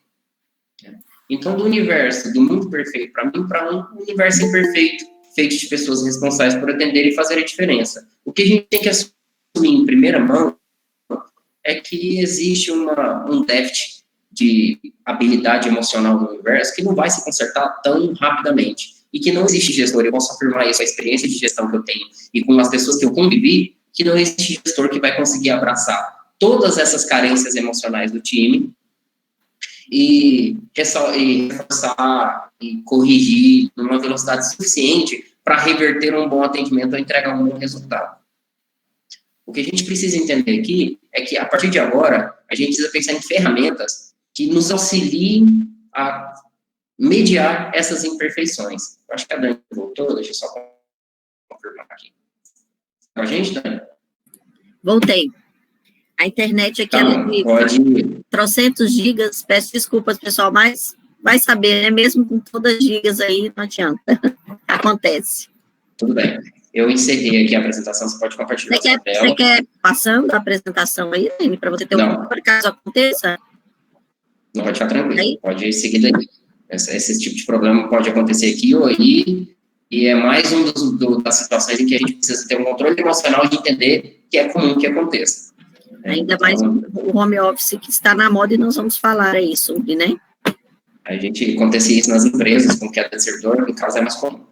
Então, do mundo perfeito para mim, para um universo imperfeito, feito de pessoas responsáveis por atender e fazer a diferença. O que a gente tem que assumir em primeira mão é que existe um déficit de habilidade emocional no universo que não vai se consertar tão rapidamente. E que não existe gestor, eu posso afirmar isso, a experiência de gestão que eu tenho e com as pessoas que eu convivi, que não existe gestor que vai conseguir abraçar todas essas carências emocionais do time e reforçar e corrigir numa velocidade suficiente para reverter um bom atendimento ou entregar um bom resultado. O que a gente precisa entender aqui é que, a partir de agora, a gente precisa pensar em ferramentas que nos auxiliem a mediar essas imperfeições. Eu acho que a Dani voltou, deixa eu só confirmar aqui. Com a gente, Dani? Voltei. A internet aqui Tá, é de pode... trocentos gigas, peço desculpas, pessoal, mas vai saber, né? Mesmo com todas as gigas aí, não adianta. Acontece. Tudo bem. Eu encerrei aqui a apresentação, você pode compartilhar a sua tela. Você quer passando a apresentação aí, Dani, para você ter um caso aconteça? Não, pode ficar tranquilo, Aí? pode seguir daí. Esse tipo de problema pode acontecer aqui ou aí, e é mais das situações em que a gente precisa ter um controle emocional de entender que é comum que aconteça. Ainda mais o home office que está na moda e nós vamos falar aí sobre, né? A gente acontecia isso nas empresas, com queda de servidor, no caso é mais comum.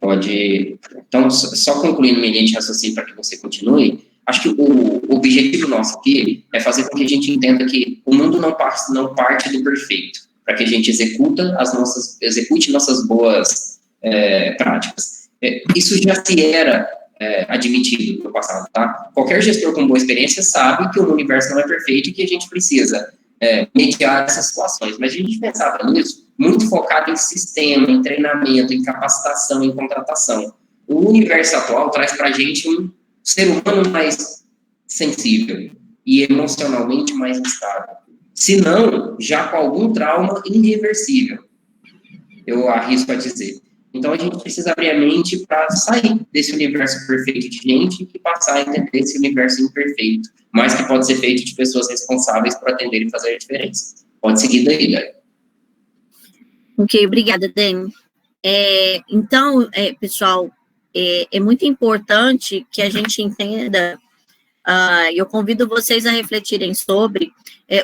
Então, só concluindo minha linha de raciocínio para que você continue, acho que o objetivo nosso aqui é fazer com que a gente entenda que o mundo não parte do perfeito, para que a gente execute nossas boas práticas. Isso já se era admitido no passado, tá? Qualquer gestor com boa experiência sabe que o universo não é perfeito e que a gente precisa mediar essas situações, mas a gente pensava nisso muito focado em sistema, em treinamento, em capacitação, em contratação. O universo atual traz para a gente um ser humano mais sensível e emocionalmente mais instável. Se não, já com algum trauma irreversível, eu arrisco a dizer. Então, a gente precisa abrir a mente para sair desse universo perfeito de gente e passar a entender esse universo imperfeito, mas que pode ser feito de pessoas responsáveis por atender e fazer a diferença. Pode seguir daí, Dani. Ok, obrigada, Dani. Então, pessoal, é muito importante que a gente entenda, eu convido vocês a refletirem sobre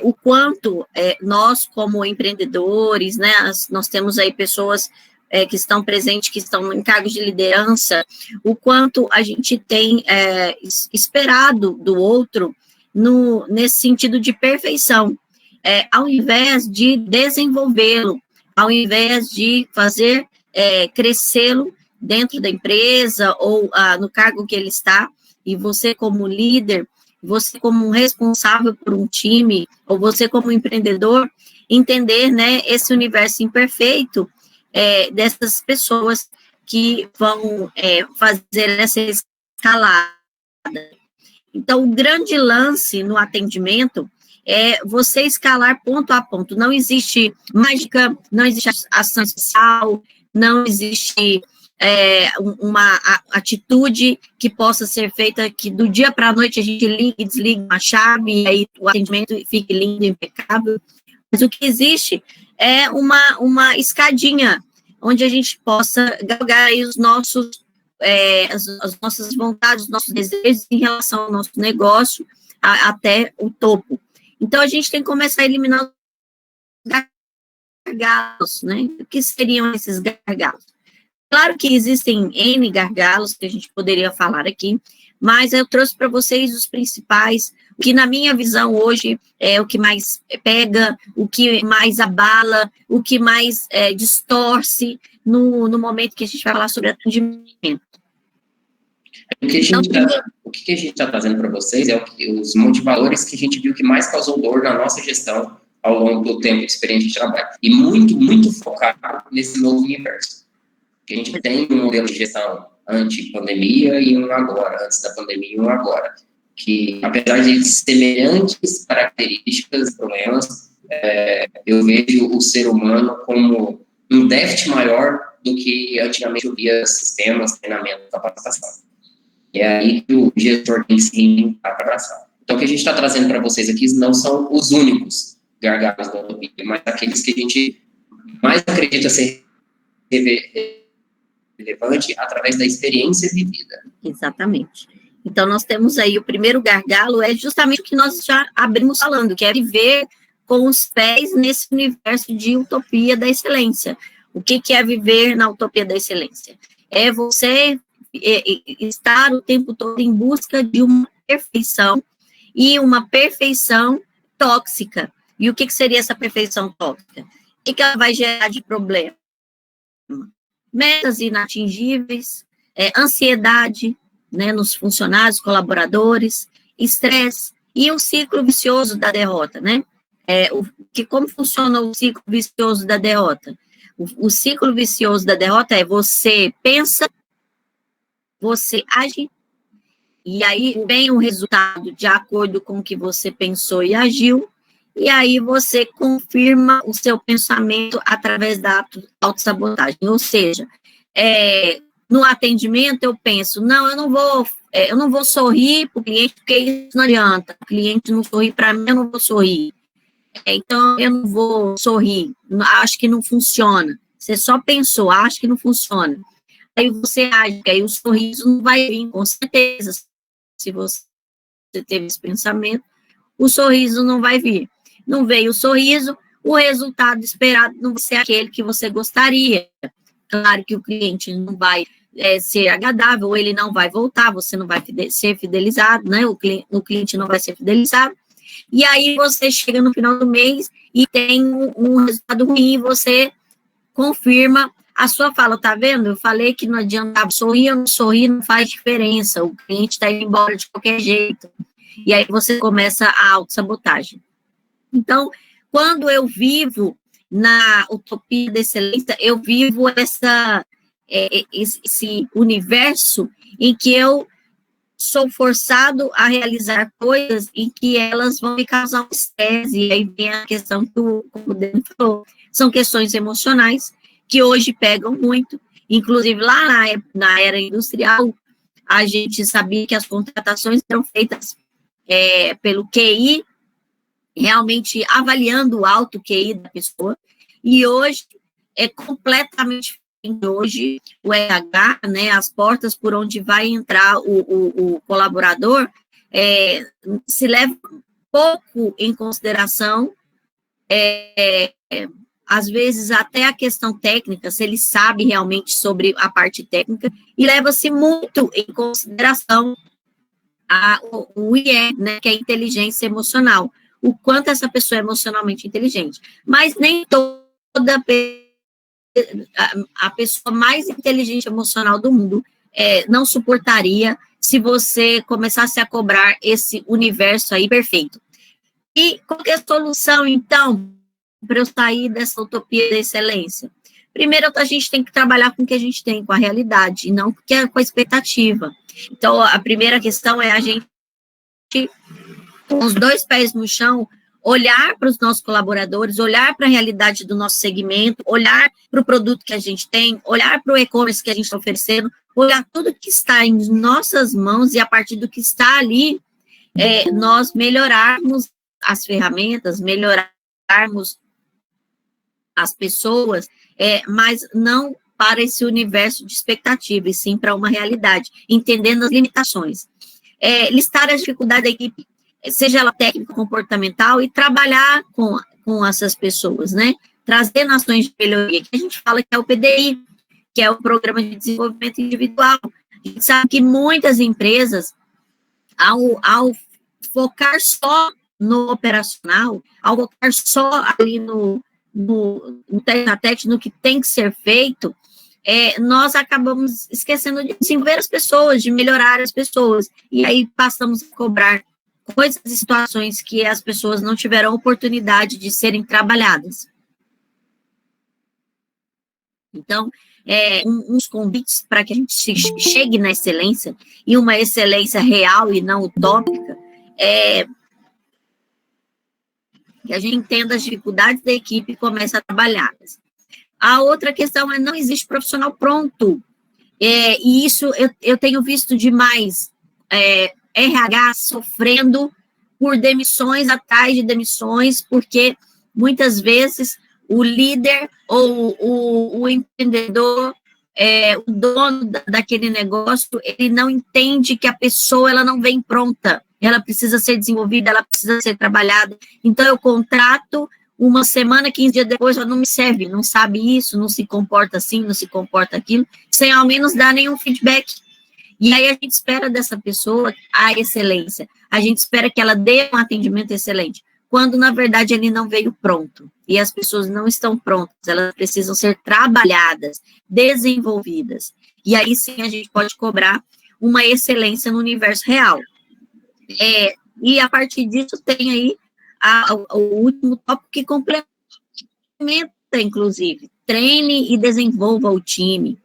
o quanto nós, como empreendedores, né, nós temos aí pessoas que estão presentes, que estão em cargos de liderança, o quanto a gente tem esperado do outro nesse sentido de perfeição, ao invés de desenvolvê-lo, ao invés de fazer crescê-lo dentro da empresa ou no cargo que ele está, e você como líder, você como um responsável por um time, ou você como empreendedor, entender, né, esse universo imperfeito dessas pessoas que vão fazer essa escalada. Então, o grande lance no atendimento é você escalar ponto a ponto. Não existe mágica, não existe ação especial, não existe uma atitude que possa ser feita que do dia para a noite a gente liga e desliga uma chave e aí o atendimento fique lindo, impecável. Mas o que existe é uma escadinha onde a gente possa galgar aí os nossos, as nossas vontades, os nossos desejos em relação ao nosso negócio até o topo. Então, a gente tem que começar a eliminar os gargalos, né? O que seriam esses gargalos? Claro que existem N gargalos que a gente poderia falar aqui, mas eu trouxe para vocês os principais, o que na minha visão hoje é o que mais pega, o que mais abala, o que mais distorce no momento que a gente vai falar sobre atendimento. O que a gente está trazendo para vocês é os motivadores que a gente viu que mais causou dor na nossa gestão ao longo do tempo de experiência de trabalho. E muito, muito focado nesse novo universo. Porque a gente tem um modelo de gestão anti-pandemia e um agora, antes da pandemia e um agora. Que, apesar de semelhantes características, problemas, eu vejo o ser humano como um déficit maior do que antigamente eu via sistemas, treinamento, capacitação. E é aí que o gestor tem que se reinventar para abraçar. Então, o que a gente está trazendo para vocês aqui não são os únicos gargalos da utopia, mas aqueles que a gente mais acredita ser relevante através da experiência vivida. Exatamente. Então, nós temos aí, o primeiro gargalo é justamente o que nós já abrimos falando, que é viver com os pés nesse universo de utopia da excelência. O que é viver na utopia da excelência? É você estar o tempo todo em busca de uma perfeição, e uma perfeição tóxica. E o que seria essa perfeição tóxica? O que ela vai gerar de problema? Metas inatingíveis, ansiedade, né, nos funcionários, colaboradores, estresse, e o ciclo vicioso da derrota, né? Como funciona o ciclo vicioso da derrota? O ciclo vicioso da derrota é você pensa, você age, e aí vem o resultado de acordo com o que você pensou e agiu, e aí você confirma o seu pensamento através da autossabotagem. Ou seja, no atendimento eu penso, não, eu não vou sorrir para o cliente, porque isso não adianta. O cliente não sorri para mim, eu não vou sorrir. Então, eu não vou sorrir, acho que não funciona. Você só pensou, acho que não funciona. Aí você age, aí o sorriso não vai vir, com certeza. Se você teve esse pensamento, o sorriso não vai vir. Não veio o sorriso, o resultado esperado não vai ser aquele que você gostaria. Claro que o cliente não vai ser agradável, ou ele não vai voltar, você não vai ser fidelizado, né? O cliente não vai ser fidelizado. E aí você chega no final do mês e tem um resultado ruim, e você confirma a sua fala, tá vendo? Eu falei que não adiantava sorrir ou não sorrir, não faz diferença, o cliente está indo embora de qualquer jeito. E aí você começa a autossabotagem. Então, quando eu vivo na utopia da excelência, eu vivo esse universo em que eu sou forçado a realizar coisas em que elas vão me causar um estresse, e aí vem a questão que como o Dani falou, são questões emocionais, que hoje pegam muito, inclusive lá na era industrial, a gente sabia que as contratações eram feitas pelo QI, realmente avaliando o alto QI da pessoa, e hoje é completamente diferente. Hoje o RH, né, as portas por onde vai entrar o colaborador, se leva pouco em consideração, às vezes até a questão técnica, se ele sabe realmente sobre a parte técnica, e leva-se muito em consideração o IE, né, que é a inteligência emocional, o quanto essa pessoa é emocionalmente inteligente. Mas nem toda a pessoa mais inteligente emocional do mundo não suportaria se você começasse a cobrar esse universo aí perfeito. E qual que é a solução, então, para eu sair dessa utopia da excelência? Primeiro, a gente tem que trabalhar com o que a gente tem, com a realidade, e não com a expectativa. Então, a primeira questão é a gente, com os 2 pés no chão, olhar para os nossos colaboradores, olhar para a realidade do nosso segmento, olhar para o produto que a gente tem, olhar para o e-commerce que a gente está oferecendo, olhar tudo que está em nossas mãos, e a partir do que está ali, nós melhorarmos as ferramentas, melhorarmos as pessoas, mas não para esse universo de expectativa, e sim para uma realidade, entendendo as limitações. Listar as dificuldades da equipe, seja ela técnica, comportamental, e trabalhar com essas pessoas, né? Trazer ações de melhoria, que a gente fala que é o PDI, que é o Programa de Desenvolvimento Individual. A gente sabe que muitas empresas, ao focar só no operacional, ao focar só ali no tete-a-tete, no que tem que ser feito, nós acabamos esquecendo de desenvolver as pessoas, de melhorar as pessoas, e aí passamos a cobrar coisas e situações que as pessoas não tiveram oportunidade de serem trabalhadas. Então, uns convites para que a gente chegue na excelência, e uma excelência real e não utópica, que a gente entenda as dificuldades da equipe e comece a trabalhá-las. A outra questão não existe profissional pronto, e isso eu tenho visto demais, RH sofrendo por demissões atrás de demissões, porque muitas vezes o líder ou o empreendedor, o dono daquele negócio, ele não entende que a pessoa ela não vem pronta, ela precisa ser desenvolvida, ela precisa ser trabalhada. Então eu contrato, uma semana, 15 dias depois, ela não me serve, não sabe isso, não se comporta assim, não se comporta aquilo, sem ao menos dar nenhum feedback. E aí a gente espera dessa pessoa a excelência, a gente espera que ela dê um atendimento excelente, quando na verdade ele não veio pronto, e as pessoas não estão prontas, elas precisam ser trabalhadas, desenvolvidas, e aí sim a gente pode cobrar uma excelência no universo real. E a partir disso tem aí o último tópico que complementa, inclusive, treine e desenvolva o time.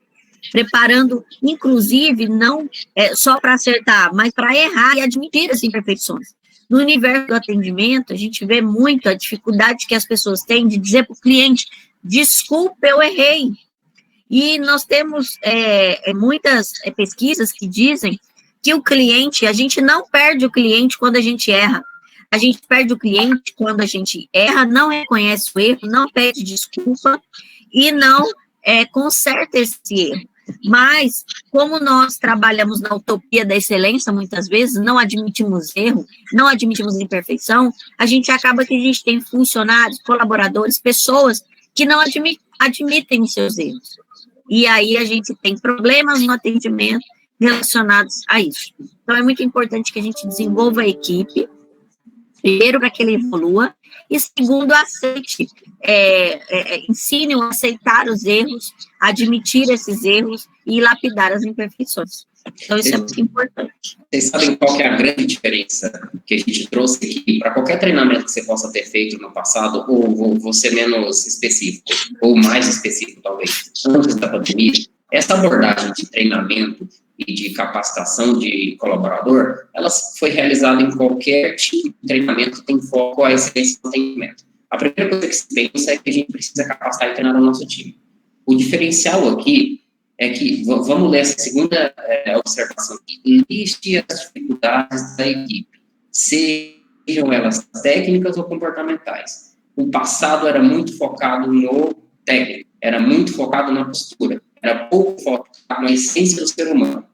preparando, inclusive, não só para acertar, mas para errar e admitir as imperfeições. No universo do atendimento, a gente vê muito a dificuldade que as pessoas têm de dizer para o cliente, desculpa, eu errei. E nós temos muitas pesquisas que dizem que o cliente, a gente não perde o cliente quando a gente erra. A gente perde o cliente quando a gente erra, não reconhece o erro, não pede desculpa e não conserta esse erro. Mas, como nós trabalhamos na utopia da excelência, muitas vezes, não admitimos erro, não admitimos imperfeição, a gente acaba que a gente tem funcionários, colaboradores, pessoas que não admitem os seus erros. E aí a gente tem problemas no atendimento relacionados a isso. Então, é muito importante que a gente desenvolva a equipe, primeiro, para que ele evolua, e segundo, aceite, ensine-o a aceitar os erros, admitir esses erros e lapidar as imperfeições. Então, isso é muito importante. Vocês sabem qual que é a grande diferença que a gente trouxe aqui para qualquer treinamento que você possa ter feito no passado, ou vou ser menos específico, ou mais específico, talvez, antes da pandemia? Essa abordagem de treinamento e de capacitação de colaborador, ela foi realizada em qualquer tipo de treinamento que tem foco à excelência do atendimento. A primeira coisa que se pensa é que a gente precisa capacitar e treinar o nosso time. O diferencial aqui é que, vamos ler essa segunda observação aqui, liste as dificuldades da equipe, sejam elas técnicas ou comportamentais. O passado era muito focado no técnico, era muito focado na postura, era pouco focado na essência do ser humano.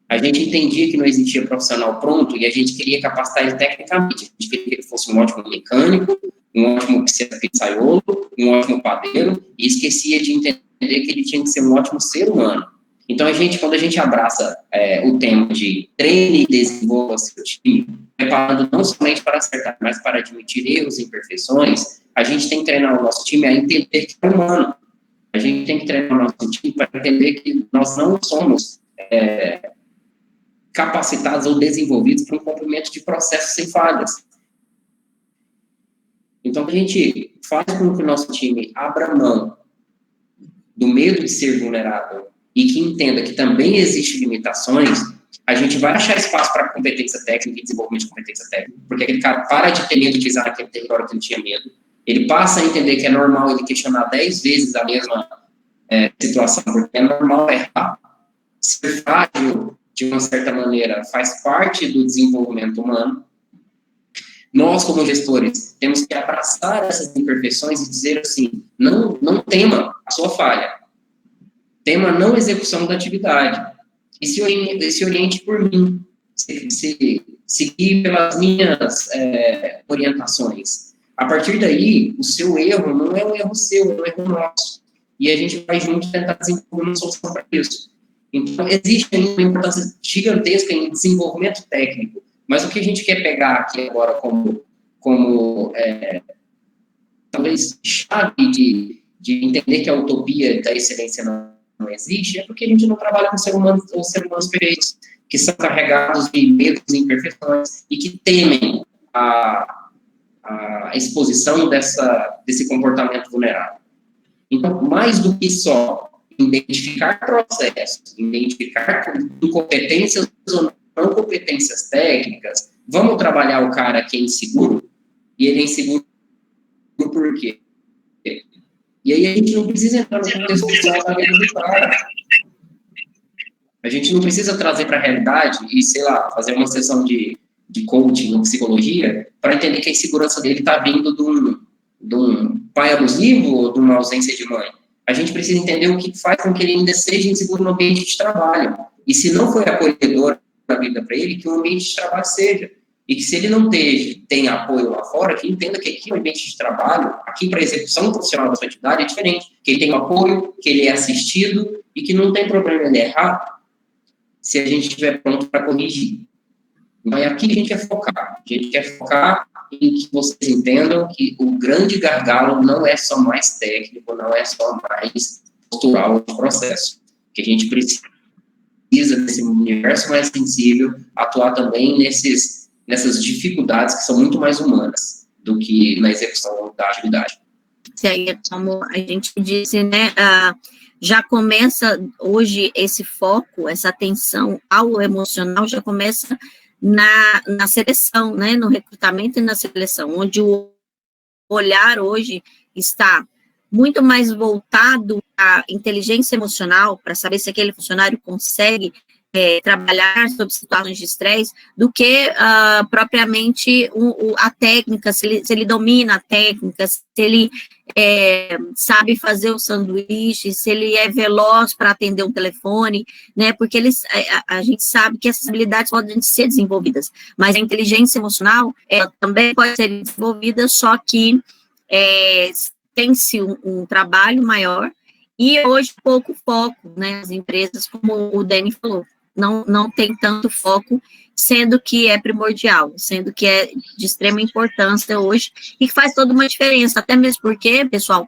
A gente entendia que não existia profissional pronto e a gente queria capacitar ele tecnicamente. A gente queria que ele fosse um ótimo mecânico, um ótimo pizzaiolo, um ótimo padeiro, e esquecia de entender que ele tinha que ser um ótimo ser humano. Então, quando a gente abraça o tema de treine e desenvolva seu time, preparando não somente para acertar, mas para admitir erros e imperfeições, a gente tem que treinar o nosso time a entender que é humano. A gente tem que treinar o nosso time para entender que nós não somos capacitados ou desenvolvidos para um cumprimento de processos sem falhas. Então, a gente faz com que o nosso time abra mão do medo de ser vulnerável e que entenda que também existem limitações, a gente vai achar espaço para competência técnica e desenvolvimento de competência técnica, porque aquele cara para de ter medo de utilizar aquele território que ele tinha medo, ele passa a entender que é normal ele questionar 10 vezes a mesma situação, porque é normal errar. Ser frágil, de uma certa maneira, faz parte do desenvolvimento humano. Nós, como gestores, temos que abraçar essas imperfeições e dizer assim, não tema a sua falha, tema a não execução da atividade, e se oriente por mim, seguir pelas minhas orientações. A partir daí, o seu erro não é um erro seu, é um erro nosso, e a gente vai junto tentar desenvolver uma solução para isso. Então, existe ainda uma importância gigantesca em desenvolvimento técnico, mas o que a gente quer pegar aqui agora como talvez chave de entender que a utopia da excelência não existe, é porque a gente não trabalha com seres humanos perfeitos, que são carregados de medos e imperfeições e que temem a exposição desse comportamento vulnerável. Então, mais do que só identificar processos, identificar incompetências ou não competências técnicas, vamos trabalhar o cara que é inseguro, e ele é inseguro por quê? E aí a gente não precisa entrar no contexto social da vida do cara. A gente não precisa trazer para a realidade e, sei lá, fazer uma sessão de coaching ou psicologia para entender que a insegurança dele está vindo de um pai abusivo ou de uma ausência de mãe. A gente precisa entender o que faz com que ele ainda seja inseguro no ambiente de trabalho. E se não foi acolhedor na vida para ele, que o ambiente de trabalho seja. E que se ele não tem apoio lá fora, que entenda que aqui no ambiente de trabalho, aqui para a execução profissional da sua atividade é diferente. Que ele tem um apoio, que ele é assistido e que não tem problema ele errar se a gente estiver pronto para corrigir. Então é aqui que a gente quer focar. A gente quer focar em que vocês entendam que o grande gargalo não é só mais técnico, não é só mais postural do processo. Que a gente precisa, nesse universo mais sensível, atuar também nessas dificuldades que são muito mais humanas do que na execução da atividade. Como a gente disse, né, já começa hoje esse foco, essa atenção ao emocional já começa na seleção, né, no recrutamento e na seleção, onde o olhar hoje está muito mais voltado à inteligência emocional, para saber se aquele funcionário consegue trabalhar sob situações de estresse, do que propriamente a técnica, se ele domina a técnica, se ele sabe fazer o sanduíche, se ele é veloz para atender um telefone, né, porque a gente sabe que essas habilidades podem ser desenvolvidas, mas a inteligência emocional, ela também pode ser desenvolvida, só que tem-se um trabalho maior, e hoje pouco foco, né, as empresas, como o Dani falou, não tem tanto foco, sendo que é primordial, sendo que é de extrema importância hoje, e que faz toda uma diferença, até mesmo porque, pessoal,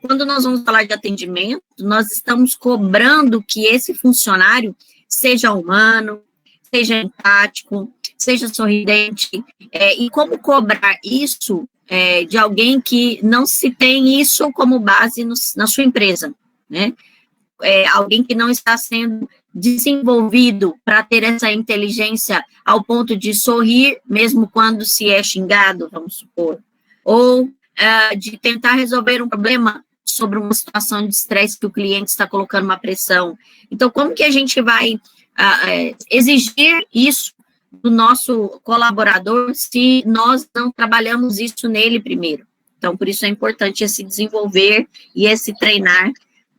quando nós vamos falar de atendimento, nós estamos cobrando que esse funcionário seja humano, seja empático, seja sorridente, e como cobrar isso de alguém que não se tem isso como base na sua empresa, né? Alguém que não está sendo desenvolvido para ter essa inteligência ao ponto de sorrir, mesmo quando se é xingado, vamos supor, ou de tentar resolver um problema sobre uma situação de estresse que o cliente está colocando uma pressão. Então, como que a gente vai exigir isso do nosso colaborador se nós não trabalhamos isso nele primeiro? Então, por isso é importante esse desenvolver e esse treinar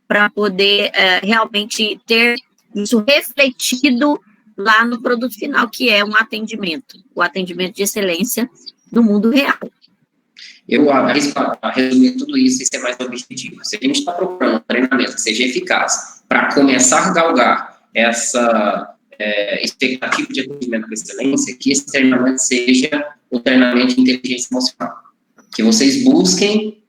para poder realmente ter isso refletido lá no produto final, que é um atendimento, o atendimento de excelência no mundo real. Eu arrisco a resumir tudo isso e ser mais objetivo. Se a gente está procurando um treinamento que seja eficaz para começar a galgar essa expectativa de atendimento com excelência, que esse treinamento seja um treinamento de inteligência emocional. Que vocês busquem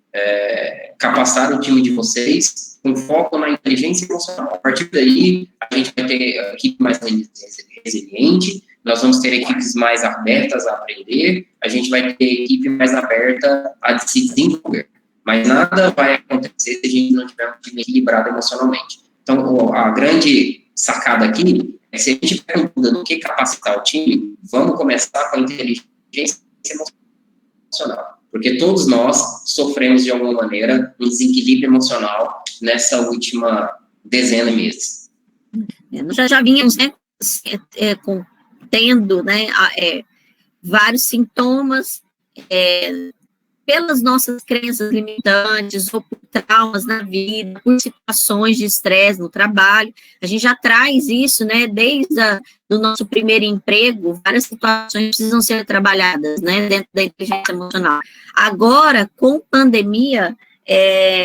capacitar o time de vocês com foco na inteligência emocional. A partir daí, a gente vai ter equipe mais resiliente, nós vamos ter equipes mais abertas a aprender, a gente vai ter equipe mais aberta a se desenvolver. Mas nada vai acontecer se a gente não tiver um time equilibrado emocionalmente. Então, a grande sacada aqui é que se a gente pergunta do que capacitar o time, vamos começar com a inteligência emocional. Porque todos nós sofremos, de alguma maneira, um desequilíbrio emocional nessa última dezena de meses. Nós já vínhamos, né, tendo, né, vários sintomas, pelas nossas crenças limitantes, ou por traumas na vida, por situações de estresse no trabalho. A gente já traz isso, né, desde do nosso primeiro emprego, várias situações precisam ser trabalhadas, né, dentro da inteligência emocional. Agora, com pandemia,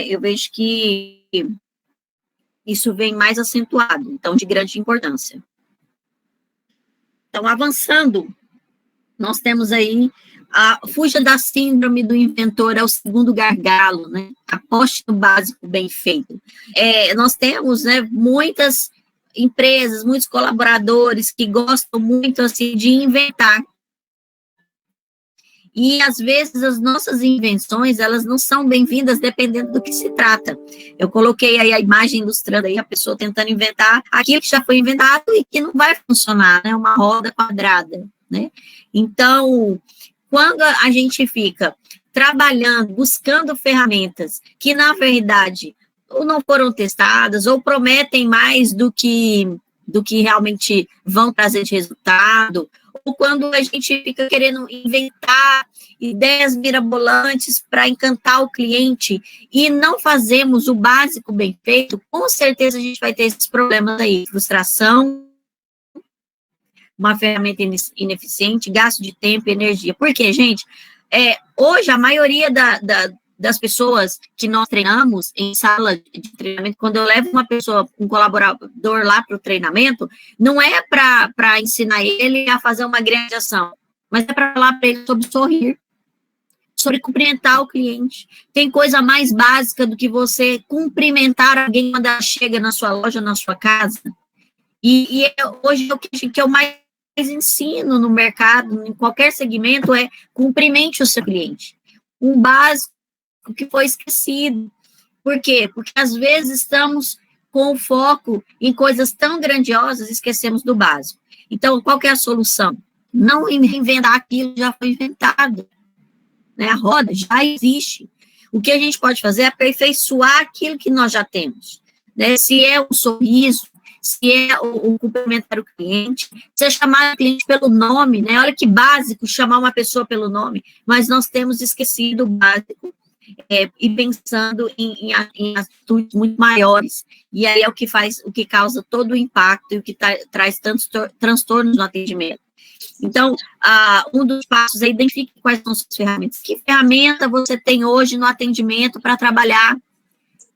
eu vejo que isso vem mais acentuado, então, de grande importância. Então, avançando, nós temos aí fuja da síndrome do inventor, é o segundo gargalo, né? Aposte no básico bem feito. Nós temos, né, muitas empresas, muitos colaboradores que gostam muito, assim, de inventar. E, às vezes, as nossas invenções, elas não são bem-vindas dependendo do que se trata. Eu coloquei aí a imagem ilustrando aí a pessoa tentando inventar aquilo que já foi inventado e que não vai funcionar, né? Uma roda quadrada, né? Então, quando a gente fica trabalhando, buscando ferramentas que, na verdade, ou não foram testadas, ou prometem mais do que realmente vão trazer de resultado, ou quando a gente fica querendo inventar ideias mirabolantes para encantar o cliente e não fazemos o básico bem feito, com certeza a gente vai ter esses problemas aí, frustração, uma ferramenta ineficiente, gasto de tempo e energia. Por quê, gente? Hoje, a maioria das pessoas que nós treinamos em sala de treinamento, quando eu levo uma pessoa, um colaborador lá para o treinamento, não é para ensinar ele a fazer uma grande ação, mas é para falar para ele sobre sorrir, sobre cumprimentar o cliente. Tem coisa mais básica do que você cumprimentar alguém quando ela chega na sua loja, na sua casa. E hoje o que eu mais ensino no mercado, em qualquer segmento, é cumprimente o seu cliente. Um básico que foi esquecido. Por quê? Porque às vezes estamos com o foco em coisas tão grandiosas e esquecemos do básico. Então, qual que é a solução? Não reinventar aquilo que já foi inventado, né? A roda já existe. O que a gente pode fazer é aperfeiçoar aquilo que nós já temos, né? Se é um sorriso, se é o cumprimentar o cliente, se é chamar o cliente pelo nome, né? Olha que básico chamar uma pessoa pelo nome, mas nós temos esquecido o básico e pensando em atitudes muito maiores. E aí é o que causa todo o impacto e o que traz tantos transtornos no atendimento. Então, um dos passos é identificar quais são as suas ferramentas. Que ferramenta você tem hoje no atendimento para trabalhar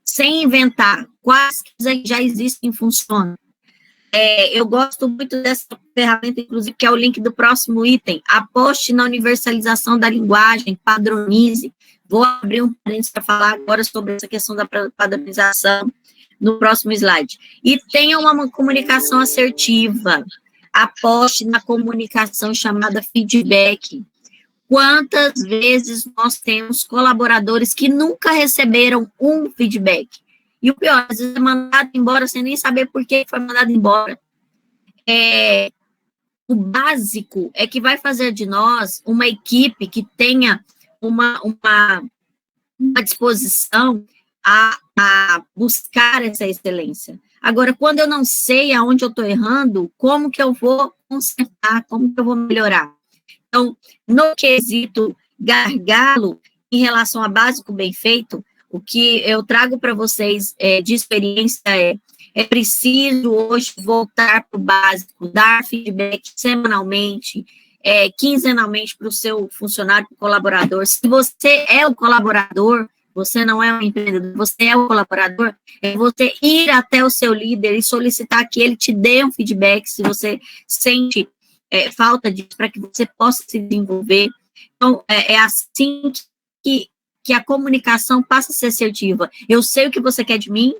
sem inventar? Quais que já existem e funcionam? Eu gosto muito dessa ferramenta, inclusive, que é o link do próximo item. Aposte na universalização da linguagem, padronize. Vou abrir um parênteses para falar agora sobre essa questão da padronização no próximo slide. E tenha uma comunicação assertiva. Aposte na comunicação chamada feedback. Quantas vezes nós temos colaboradores que nunca receberam um feedback? E o pior, às vezes é mandado embora sem nem saber por que foi mandado embora. O básico é que vai fazer de nós uma equipe que tenha uma disposição a buscar essa excelência. Agora, quando eu não sei aonde eu estou errando, como que eu vou consertar, como que eu vou melhorar? Então, no quesito gargalo, em relação a básico bem feito, o que eu trago para vocês de experiência é preciso hoje voltar para o básico, dar feedback semanalmente, quinzenalmente para o seu funcionário, para o colaborador. Se você é o colaborador, você não é um empreendedor, você é o colaborador, é você ir até o seu líder e solicitar que ele te dê um feedback, se você sente falta disso, para que você possa se desenvolver. Então, é assim que a comunicação passa a ser assertiva. Eu sei o que você quer de mim,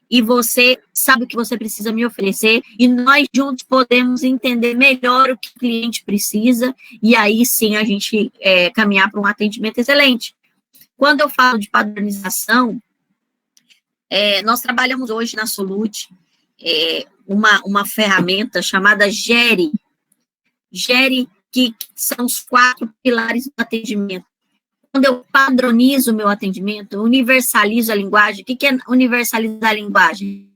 e você sabe o que você precisa me oferecer, e nós juntos podemos entender melhor o que o cliente precisa, e aí sim a gente caminhar para um atendimento excelente. Quando eu falo de padronização, nós trabalhamos hoje na Solute uma ferramenta chamada GERE. GERE, que são os 4 pilares do atendimento. Quando eu padronizo o meu atendimento, universalizo a linguagem. O que é universalizar a linguagem?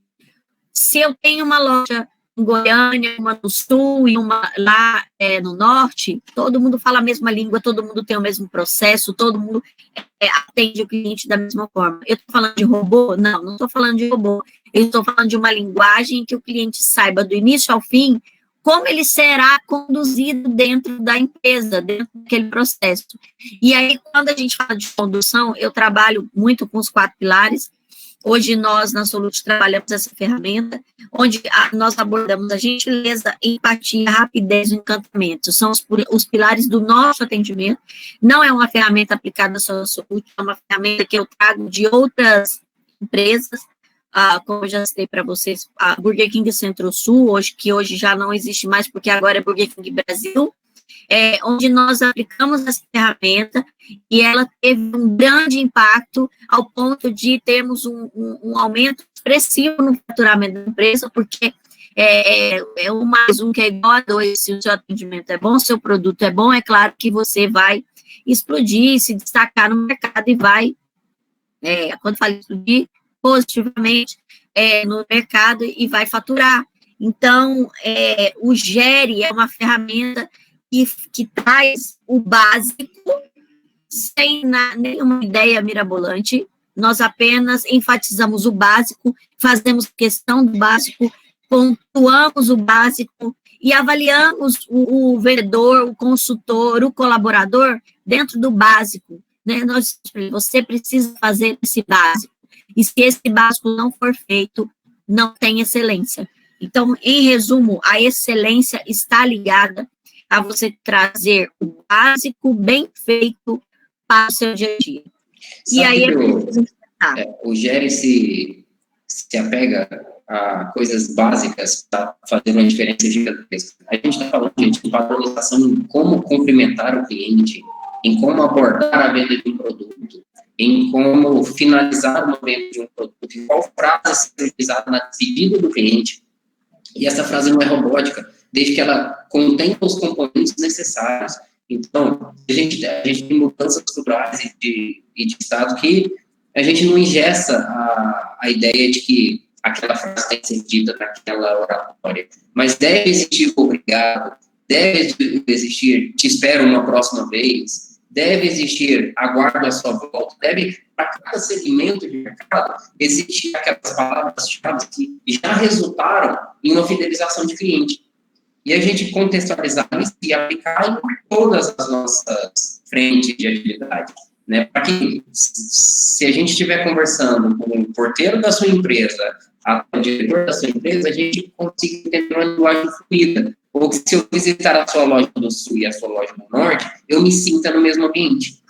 Se eu tenho uma loja em Goiânia, uma no Sul e uma lá no Norte, todo mundo fala a mesma língua, todo mundo tem o mesmo processo, todo mundo atende o cliente da mesma forma. Eu estou falando de robô? Não estou falando de robô. Eu estou falando de uma linguagem que o cliente saiba do início ao fim como ele será conduzido dentro da empresa, dentro daquele processo. E aí, quando a gente fala de condução, eu trabalho muito com os 4 pilares. Hoje, nós, na Solute, trabalhamos essa ferramenta, onde nós abordamos a gentileza, empatia, rapidez e encantamento. São os pilares do nosso atendimento. Não é uma ferramenta aplicada só na Solute, é uma ferramenta que eu trago de outras empresas, como eu já citei para vocês, a Burger King Centro-Sul, que hoje já não existe mais, porque agora é Burger King Brasil, onde nós aplicamos essa ferramenta e ela teve um grande impacto ao ponto de termos um aumento expressivo no faturamento da empresa, porque 1 mais 1 que é igual a 2, se o seu atendimento é bom, seu produto é bom, é claro que você vai explodir, se destacar no mercado e vai, quando falo explodir, positivamente no mercado e vai faturar. Então, o GERE é uma ferramenta que traz o básico sem nenhuma ideia mirabolante. Nós apenas enfatizamos o básico, fazemos questão do básico, pontuamos o básico e avaliamos o vendedor, o consultor, o colaborador dentro do básico, né? Você precisa fazer esse básico. E se esse básico não for feito, não tem excelência. Então, em resumo, a excelência está ligada a você trazer o básico bem feito para o seu dia a dia. E aí o GERE se apega a coisas básicas para fazer uma diferença gigantesca. A gente está falando, gente, de padronização em como cumprimentar o cliente, em como abordar a venda de um produto, em como finalizar o momento de um produto, em qual frase ser utilizada na despedida do cliente. E essa frase não é robótica, desde que ela contenha os componentes necessários. Então, a gente tem mudanças culturais e de estado que a gente não engessa a ideia de que aquela frase tem que ser dita naquela oratória. Mas deve existir o obrigado, deve existir te espero uma próxima vez, deve existir aguardo a sua volta, deve, para cada segmento de mercado, existir aquelas palavras-chave que já resultaram em uma fidelização de cliente. E a gente contextualizar isso e aplicar em todas as nossas frentes de atividade. Né? Para que, se a gente estiver conversando com o porteiro da sua empresa, o diretor da sua empresa, a gente consiga entender uma linguagem fluida. Ou que se eu visitar a sua loja do Sul e a sua loja do Norte, eu me sinta no mesmo ambiente.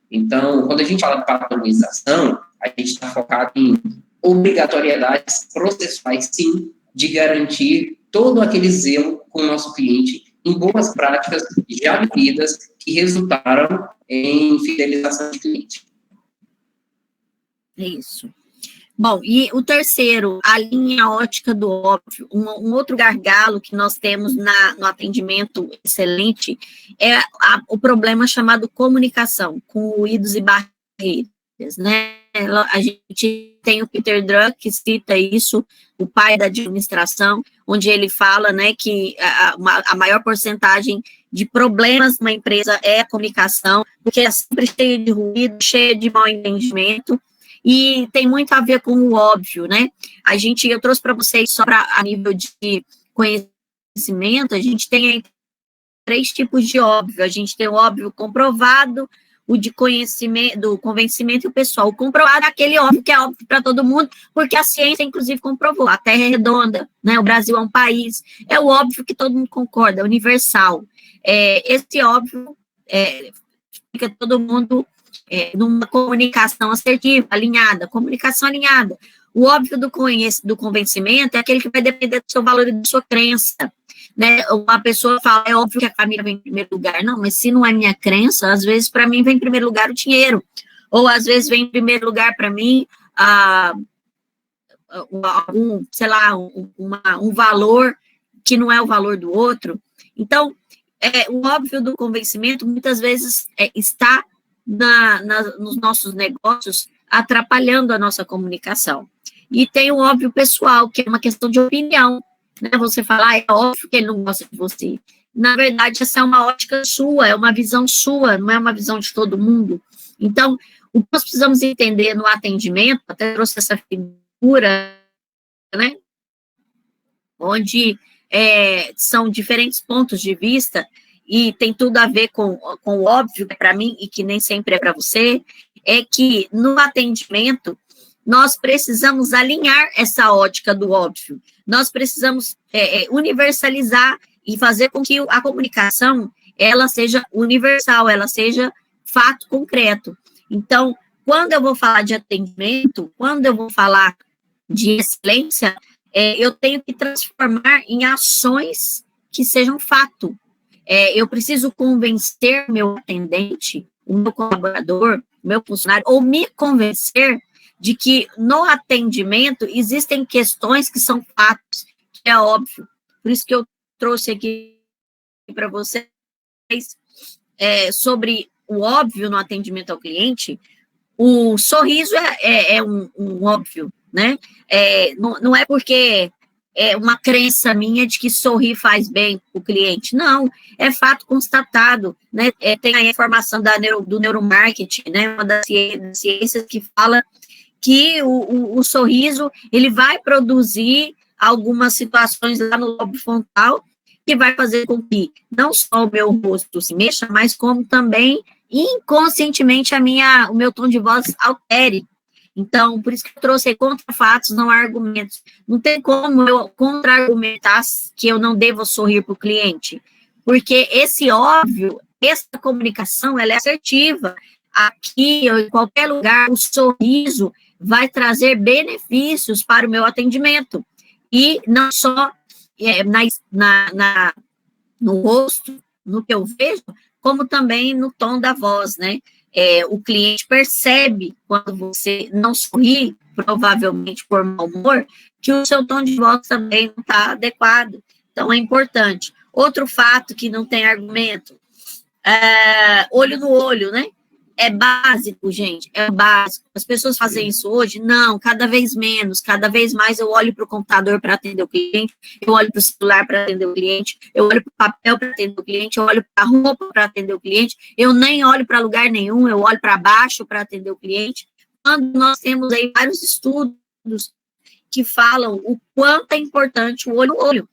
Então, quando a gente fala de padronização, a gente está focado em obrigatoriedades processuais, sim, de garantir todo aquele zelo com o nosso cliente em boas práticas já vividas que resultaram em fidelização de cliente. Isso. Bom, e o terceiro, a linha ótica do óbvio, um outro gargalo que nós temos no atendimento excelente é o problema chamado comunicação, com ruídos e barreiras, né? A gente tem o Peter Drucker que cita isso, o pai da administração, onde ele fala, né, que a maior porcentagem de problemas numa empresa é a comunicação, porque é sempre cheia de ruído, cheia de mal entendimento, e tem muito a ver com o óbvio, né? Eu trouxe para vocês, só a nível de conhecimento, a gente tem aí 3 tipos de óbvio. A gente tem o óbvio comprovado, o de conhecimento, do convencimento e o pessoal. O comprovado é aquele óbvio que é óbvio para todo mundo, porque a ciência, inclusive, comprovou. A Terra é redonda, né? O Brasil é um país. É o óbvio que todo mundo concorda, é universal. Esse óbvio fica todo mundo numa comunicação assertiva, alinhada, comunicação alinhada. O óbvio do convencimento é aquele que vai depender do seu valor e da sua crença, né? Uma pessoa fala, é óbvio que a família vem em primeiro lugar. Não, mas se não é minha crença, às vezes para mim vem em primeiro lugar o dinheiro, ou às vezes vem em primeiro lugar para mim um valor que não é o valor do outro. Então, o óbvio do convencimento muitas vezes está nos nossos negócios, atrapalhando a nossa comunicação. E tem o óbvio pessoal, que é uma questão de opinião, né? Você fala, é óbvio que ele não gosta de você. Na verdade, essa é uma ótica sua, é uma visão sua, não é uma visão de todo mundo. Então, o que nós precisamos entender no atendimento, até trouxe essa figura, né? Onde são diferentes pontos de vista, e tem tudo a ver com o óbvio para mim, e que nem sempre é para você, é que no atendimento, nós precisamos alinhar essa ótica do óbvio. Nós precisamos universalizar e fazer com que a comunicação, ela seja universal, ela seja fato concreto. Então, quando eu vou falar de atendimento, quando eu vou falar de excelência, eu tenho que transformar em ações que sejam fato. Eu preciso convencer meu atendente, o meu colaborador, o meu funcionário, ou me convencer de que no atendimento existem questões que são fatos, que é óbvio. Por isso que eu trouxe aqui para vocês sobre o óbvio no atendimento ao cliente. O sorriso é um óbvio, né? Não é porque é uma crença minha de que sorrir faz bem para o cliente. Não, é fato constatado, né? Tem a informação do neuromarketing, né? Uma das ciências que fala que o sorriso, ele vai produzir algumas situações lá no lobo frontal que vai fazer com que não só o meu rosto se mexa, mas como também inconscientemente o meu tom de voz altere. Então, por isso que eu trouxe contra fatos, não argumentos. Não tem como eu contra-argumentar que eu não devo sorrir para o cliente, porque esse óbvio, essa comunicação, ela é assertiva. Aqui, ou em qualquer lugar, o sorriso vai trazer benefícios para o meu atendimento. E não só no rosto, no que eu vejo, como também no tom da voz, né? O cliente percebe quando você não sorri, provavelmente por mau humor, que o seu tom de voz também não está adequado. Então, é importante. Outro fato que não tem argumento, olho no olho, né? É básico, gente, é básico. As pessoas fazem isso hoje? Não, cada vez menos, cada vez mais eu olho para o computador para atender o cliente, eu olho para o celular para atender o cliente, eu olho para o papel para atender o cliente, eu olho para a roupa para atender o cliente, eu nem olho para lugar nenhum, eu olho para baixo para atender o cliente. Quando nós temos aí vários estudos que falam o quanto é importante o olho no olho.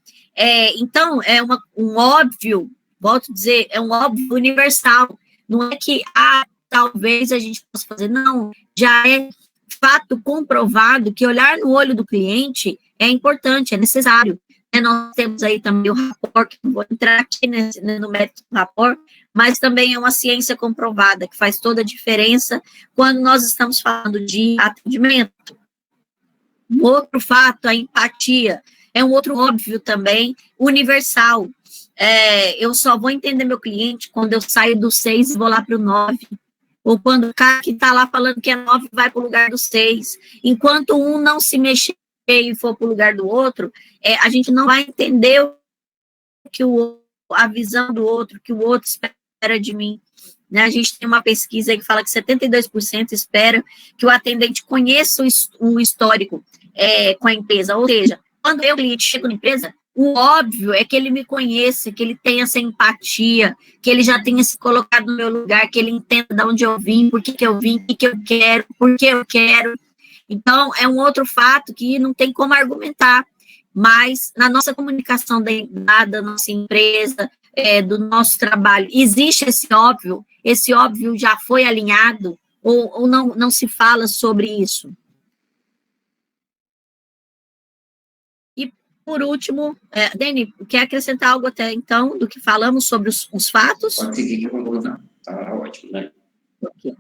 Então, é um óbvio, volto a dizer, é um óbvio universal. Não é que, talvez a gente possa fazer, não, já é fato comprovado que olhar no olho do cliente é importante, é necessário. Nós temos aí também o rapport, que não vou entrar aqui no método do rapport, mas também é uma ciência comprovada, que faz toda a diferença quando nós estamos falando de atendimento. Um outro fato, a empatia, é um outro óbvio também, universal. Eu só vou entender meu cliente quando eu saio do 6 e vou lá para o 9. Ou quando o cara que está lá falando que é 9 vai para o lugar do 6. Enquanto um não se mexer e for para o lugar do outro, a gente não vai entender a visão do outro, que o outro espera de mim. Né? A gente tem uma pesquisa aí que fala que 72% espera que o atendente conheça o histórico com a empresa. Ou seja, quando eu, cliente, chego na empresa, o óbvio é que ele me conheça, que ele tenha essa empatia, que ele já tenha se colocado no meu lugar, que ele entenda de onde eu vim, por que eu vim, o que eu quero, por que eu quero. Então, é um outro fato que não tem como argumentar, mas na nossa comunicação da nossa empresa, do nosso trabalho, existe esse óbvio já foi alinhado, ou não se fala sobre isso? Por último, Dani, quer acrescentar algo até então do que falamos sobre os fatos? Pode seguir que eu vou conclusão. Tá ótimo, né? Okay.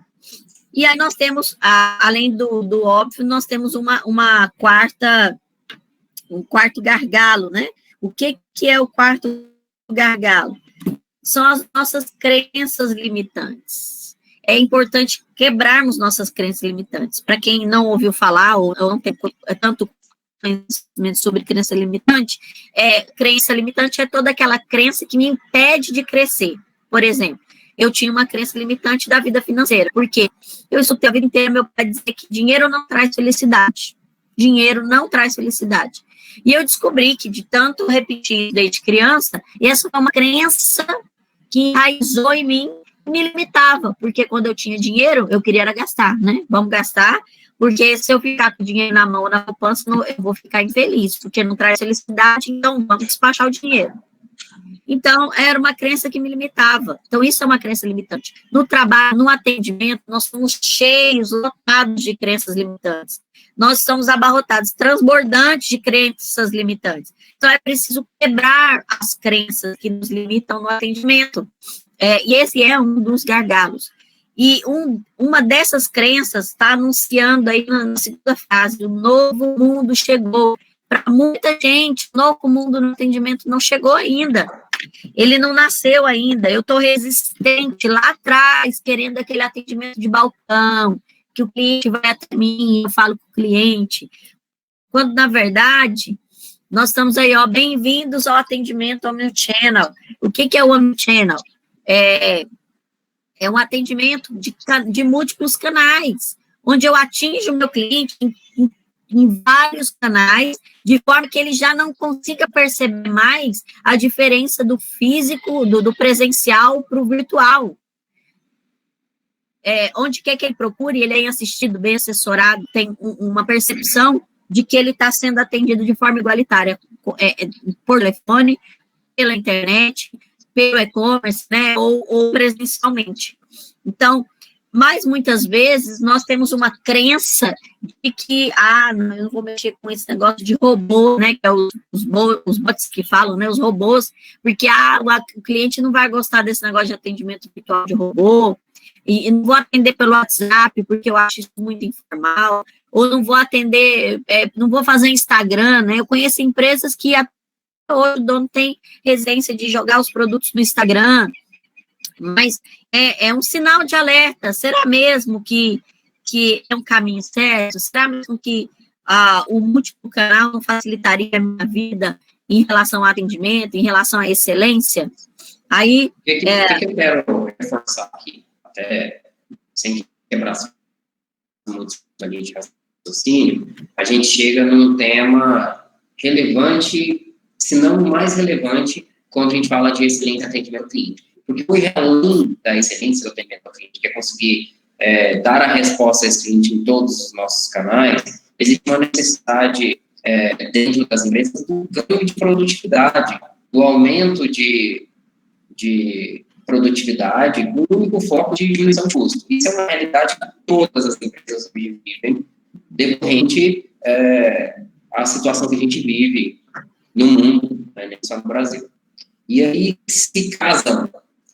E aí nós temos, além do óbvio, nós temos um quarto gargalo, né? O que é o quarto gargalo? São as nossas crenças limitantes. É importante quebrarmos nossas crenças limitantes. Para quem não ouviu falar, ou não tem tanto conhecimento sobre crença limitante é toda aquela crença que me impede de crescer. Por exemplo, eu tinha uma crença limitante da vida financeira, porque eu escutei a vida inteira meu pai dizer que dinheiro não traz felicidade. Dinheiro não traz felicidade. E eu descobri que, de tanto repetir desde criança, essa foi uma crença que enraizou em mim e me limitava, porque quando eu tinha dinheiro, eu queria era gastar, né? Vamos gastar, porque se eu ficar com o dinheiro na mão, na poupança, eu vou ficar infeliz, porque não traz felicidade, então vamos despachar o dinheiro. Então, era uma crença que me limitava. Então, isso é uma crença limitante. No trabalho, no atendimento, nós somos cheios, lotados de crenças limitantes. Nós estamos abarrotados, transbordantes de crenças limitantes. Então, é preciso quebrar as crenças que nos limitam no atendimento. E esse é um dos gargalos. E uma dessas crenças está anunciando aí na segunda fase, o novo mundo chegou. Para muita gente, o novo mundo no atendimento não chegou ainda. Ele não nasceu ainda. Eu estou resistente lá atrás, querendo aquele atendimento de balcão, que o cliente vai até mim, eu falo com o cliente. Quando, na verdade, nós estamos aí, bem-vindos ao atendimento Omnichannel. O que é o Omnichannel? É um atendimento de múltiplos canais, onde eu atinjo o meu cliente em vários canais, de forma que ele já não consiga perceber mais a diferença do físico, do presencial para o virtual. Onde quer que ele procure, ele é assistido, bem assessorado, tem uma percepção de que ele está sendo atendido de forma igualitária, por telefone, pela internet, pelo e-commerce, né, ou presencialmente. Então, mas muitas vezes nós temos uma crença de que, eu não vou mexer com esse negócio de robô, né, que é os bots que falam, né, os robôs, porque o cliente não vai gostar desse negócio de atendimento virtual de robô, e não vou atender pelo WhatsApp, porque eu acho isso muito informal, ou não vou atender, não vou fazer Instagram, né, eu conheço empresas que hoje o dono tem residência de jogar os produtos no Instagram, Mas é um sinal de alerta. Será mesmo que é um caminho certo? Será mesmo que o múltiplo canal não facilitaria a minha vida em relação ao atendimento, em relação à excelência? Aí... O que eu quero reforçar aqui, até sem quebrar muito a linha de raciocínio, a gente chega num tema relevante, se não o mais relevante, quando a gente fala de excelência atendimento ao cliente. Porque hoje, além da excelência do atendimento ao cliente, que é conseguir dar a resposta a esse cliente em todos os nossos canais, existe uma necessidade dentro das empresas do ganho de produtividade, do aumento de produtividade, com o único foco de diminuição de custo. Isso é uma realidade que todas as empresas vivem, decorrente a situação que a gente vive no mundo, não só no Brasil. E aí se casam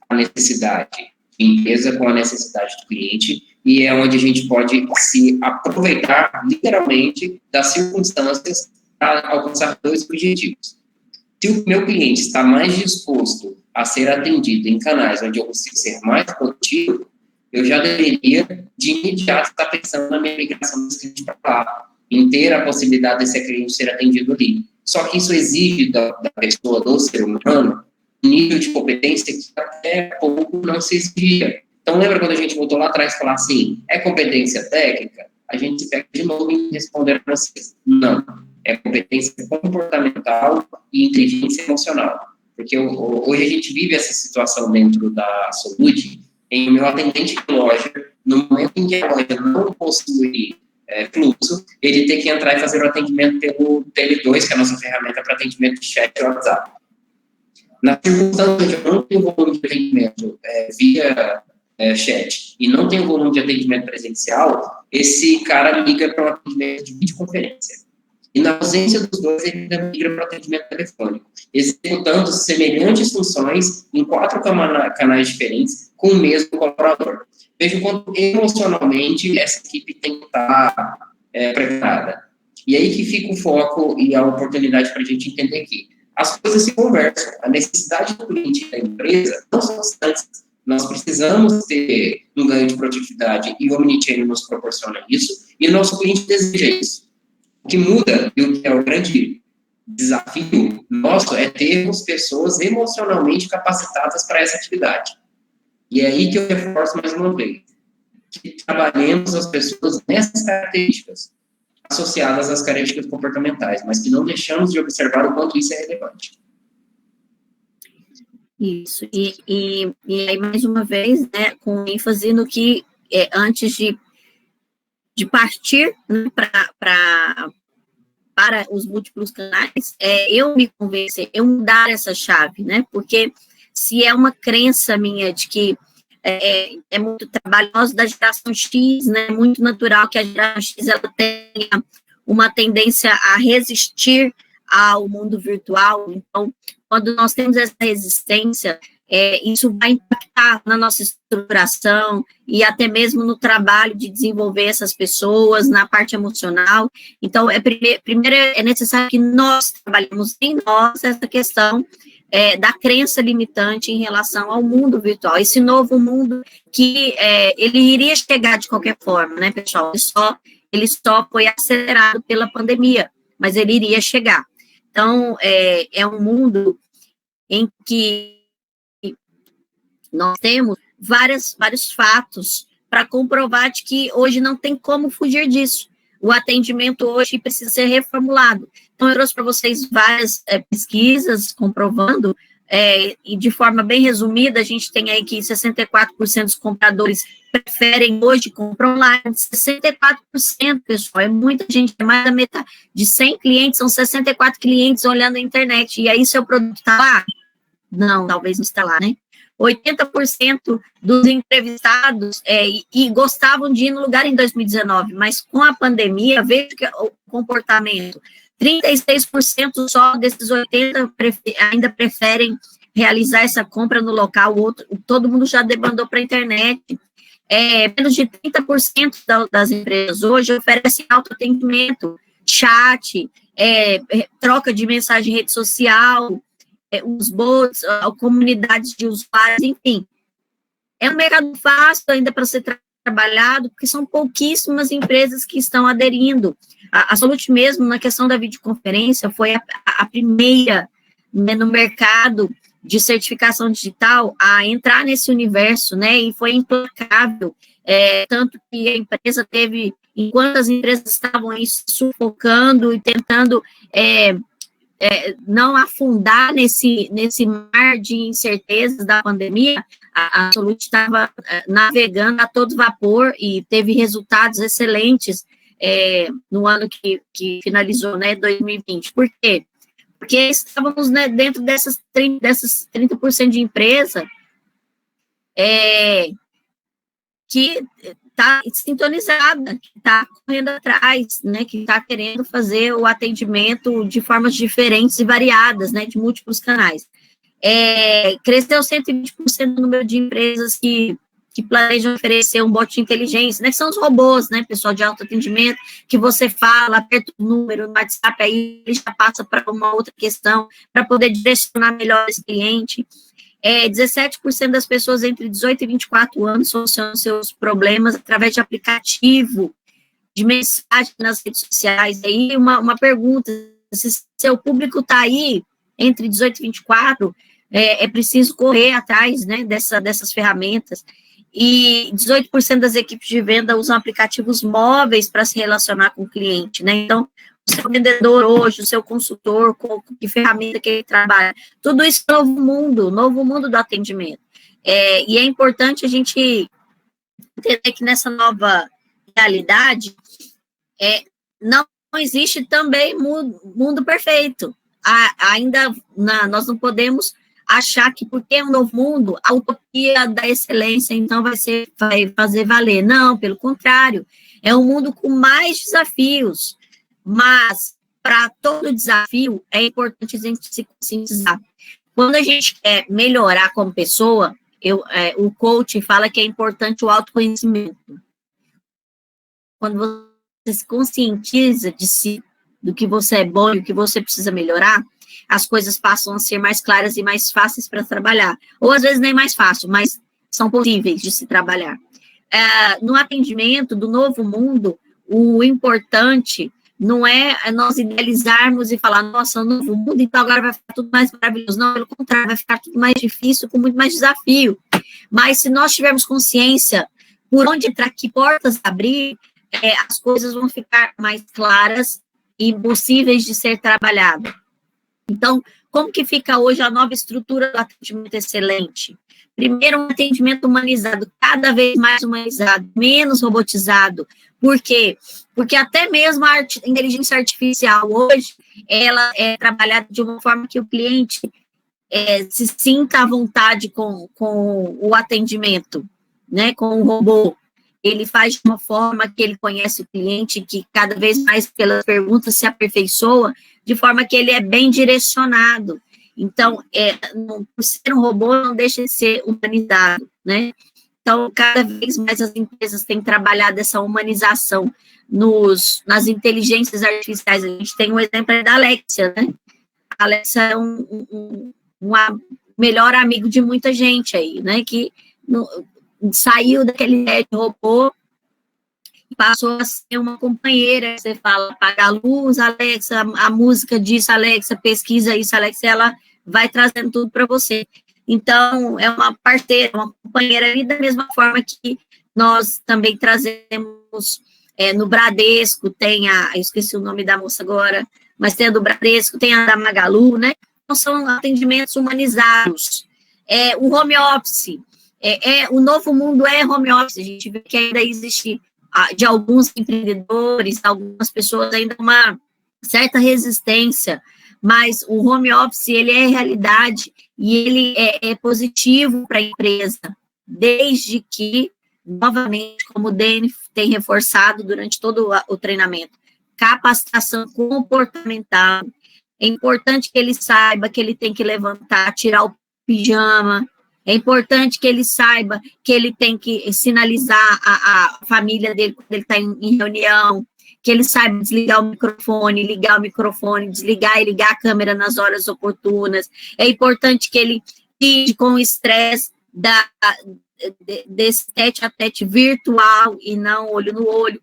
a necessidade de empresa com a necessidade do cliente, e é onde a gente pode se aproveitar, literalmente, das circunstâncias para alcançar dois objetivos. Se o meu cliente está mais disposto a ser atendido em canais onde eu consigo ser mais produtivo, eu já deveria, de imediato, estar pensando na minha migração desse cliente para lá, em ter a possibilidade desse cliente ser atendido ali. Só que isso exige da pessoa, do ser humano, um nível de competência que até pouco não se exigia. Então, lembra quando a gente voltou lá atrás e falar assim, é competência técnica? A gente se pega de novo em responder para vocês. Não. É competência comportamental e inteligência emocional. Porque hoje a gente vive essa situação dentro da saúde, em o meu atendente de loja, no momento em que a loja não possui fluxo, ele tem que entrar e fazer o atendimento pelo Tele2, que é a nossa ferramenta para atendimento de chat e WhatsApp. Na circunstância de eu não tenho volume de atendimento via chat e não tenho volume de atendimento presencial, esse cara liga para um atendimento de videoconferência. E na ausência dos dois, ele migra para o atendimento telefônico, executando semelhantes funções em 4 canais diferentes com o mesmo colaborador. Veja o quanto emocionalmente essa equipe tem que estar preparada. E aí que fica o foco e a oportunidade para a gente entender que as coisas se conversam. A necessidade do cliente e da empresa não são distantes. Nós precisamos ter um ganho de produtividade e o Omnichannel nos proporciona isso, e o nosso cliente deseja isso. O que muda, e o que é o grande desafio nosso, é termos pessoas emocionalmente capacitadas para essa atividade. E é aí que eu reforço mais uma vez, que trabalhemos as pessoas nessas características, associadas às características comportamentais, mas que não deixamos de observar o quanto isso é relevante. Isso, e aí, mais uma vez, né, com ênfase no que, antes de partir, né, para os múltiplos canais, eu me convencer, eu mudar essa chave, né, porque se é uma crença minha de que é muito trabalhoso da geração X, né, muito natural que a geração X ela tenha uma tendência a resistir ao mundo virtual. Então, quando nós temos essa resistência, isso vai impactar na nossa estruturação e até mesmo no trabalho de desenvolver essas pessoas, na parte emocional. Então, primeiro é necessário que nós trabalhemos em nós essa questão da crença limitante em relação ao mundo virtual, esse novo mundo que ele iria chegar de qualquer forma, né, pessoal? Ele só foi acelerado pela pandemia, mas ele iria chegar. Então, é um mundo em que nós temos vários fatos para comprovar de que hoje não tem como fugir disso. O atendimento hoje precisa ser reformulado. Então, eu trouxe para vocês várias pesquisas comprovando, e de forma bem resumida, a gente tem aí que 64% dos compradores preferem hoje comprar online. 64%, pessoal, é muita gente, é mais da metade. De 100 clientes, são 64 clientes olhando a internet. E aí, seu produto está lá? Não, talvez não está lá, né? 80% dos entrevistados e gostavam de ir no lugar em 2019, mas com a pandemia, veja que o comportamento, 36% só desses 80% ainda preferem realizar essa compra no local, todo mundo já demandou para a internet. Menos de 30% das empresas hoje oferecem autoatendimento, chat, troca de mensagem em rede social, os bots, comunidades de usuários, enfim. É um mercado fácil ainda para ser trabalhado, porque são pouquíssimas empresas que estão aderindo. A Solute mesmo, na questão da videoconferência, foi a primeira, né, no mercado de certificação digital a entrar nesse universo, né, e foi implacável, tanto que a empresa teve, enquanto as empresas estavam aí sufocando e tentando não afundar nesse mar de incertezas da pandemia, a Solute estava navegando a todo vapor e teve resultados excelentes no ano que finalizou, né, 2020. Por quê? Porque estávamos, né, dentro dessas 30% de empresa que está sintonizada, que está correndo atrás, né, que está querendo fazer o atendimento de formas diferentes e variadas, né, de múltiplos canais. Cresceu 120% o número de empresas que planejam oferecer um bot de inteligência, né, que são os robôs, né, pessoal de autoatendimento, que você fala, aperta o número no WhatsApp, aí ele já passa para uma outra questão, para poder direcionar melhor esse cliente. 17% das pessoas entre 18 e 24 anos solucionam seus problemas através de aplicativo, de mensagem nas redes sociais. Aí uma pergunta, se seu público está aí entre 18 e 24, é preciso correr atrás, né, dessas ferramentas. E 18% das equipes de venda usam aplicativos móveis para se relacionar com o cliente, né? Então, o seu vendedor hoje, o seu consultor, com que ferramenta que ele trabalha, tudo isso é novo mundo do atendimento. E é importante a gente entender que nessa nova realidade, não existe também mundo perfeito. Nós não podemos achar que porque é um novo mundo, a utopia da excelência, então, vai fazer valer. Não, pelo contrário, é um mundo com mais desafios, mas para todo desafio é importante a gente se conscientizar. Quando a gente quer melhorar como pessoa, o coach fala que é importante o autoconhecimento. Quando você se conscientiza de si, do que você é bom e o que você precisa melhorar, as coisas passam a ser mais claras e mais fáceis para trabalhar. Ou, às vezes, nem mais fácil, mas são possíveis de se trabalhar. No atendimento do novo mundo, o importante não é nós idealizarmos e falar, nossa, novo mundo, então agora vai ficar tudo mais maravilhoso. Não, pelo contrário, vai ficar tudo mais difícil, com muito mais desafio. Mas se nós tivermos consciência por onde entrar, que portas abrir, as coisas vão ficar mais claras e possíveis de ser trabalhadas. Então, como que fica hoje a nova estrutura do atendimento excelente? Primeiro, um atendimento humanizado, cada vez mais humanizado, menos robotizado. Por quê? Porque até mesmo a inteligência artificial hoje, ela é trabalhada de uma forma que o cliente se sinta à vontade com o atendimento, né, com o robô. Ele faz de uma forma que ele conhece o cliente, que cada vez mais pelas perguntas se aperfeiçoa, de forma que ele é bem direcionado. Então, por ser um robô, não deixa de ser humanizado, né? Então, cada vez mais as empresas têm trabalhado essa humanização nas inteligências artificiais. A gente tem um exemplo da Alexia, né? A Alexia é um melhor amigo de muita gente aí, né? Que saiu daquele ideia de robô, passou a ser uma companheira. Você fala, apaga a luz, Alexa, a música disso, Alexa, pesquisa isso, Alexa, ela vai trazendo tudo para você. Então, é uma parteira, uma companheira ali, da mesma forma que nós também trazemos no Bradesco, tem eu esqueci o nome da moça agora, mas tem a do Bradesco, tem a da Magalu, né? Então, são atendimentos humanizados. O home office, o novo mundo é home office, a gente vê que ainda existe, de alguns empreendedores, algumas pessoas, ainda uma certa resistência, mas o home office, ele é realidade e ele é positivo para a empresa, desde que, novamente, como o Dani tem reforçado durante todo o treinamento, capacitação comportamental. É importante que ele saiba que ele tem que levantar, tirar o pijama. É importante que ele saiba que ele tem que sinalizar a família dele quando ele está em reunião, que ele saiba desligar o microfone, ligar o microfone, desligar e ligar a câmera nas horas oportunas. É importante que ele lide com o estresse desse tete-a-tete virtual e não olho no olho.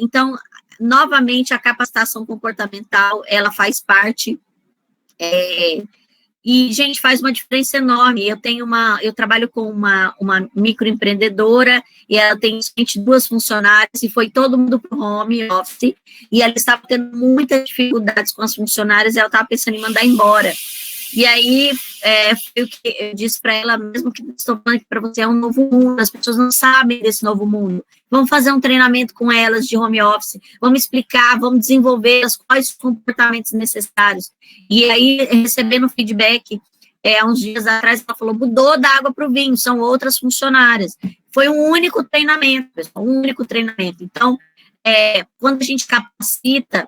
Então, novamente, a capacitação comportamental, ela faz parte, e, gente, faz uma diferença enorme. Eu trabalho com uma microempreendedora, e ela tem 22 funcionárias, e foi todo mundo para o home office, e ela estava tendo muitas dificuldades com as funcionárias, e ela estava pensando em mandar embora. E aí, foi o que eu disse para ela mesmo, que estou falando que para você é um novo mundo, as pessoas não sabem desse novo mundo. Vamos fazer um treinamento com elas de home office, vamos explicar, vamos desenvolver quais os comportamentos necessários. E aí, recebendo feedback, há uns dias atrás, ela falou, mudou da água para o vinho, são outras funcionárias. Foi um único treinamento, pessoal, um único treinamento. Então, quando a gente capacita,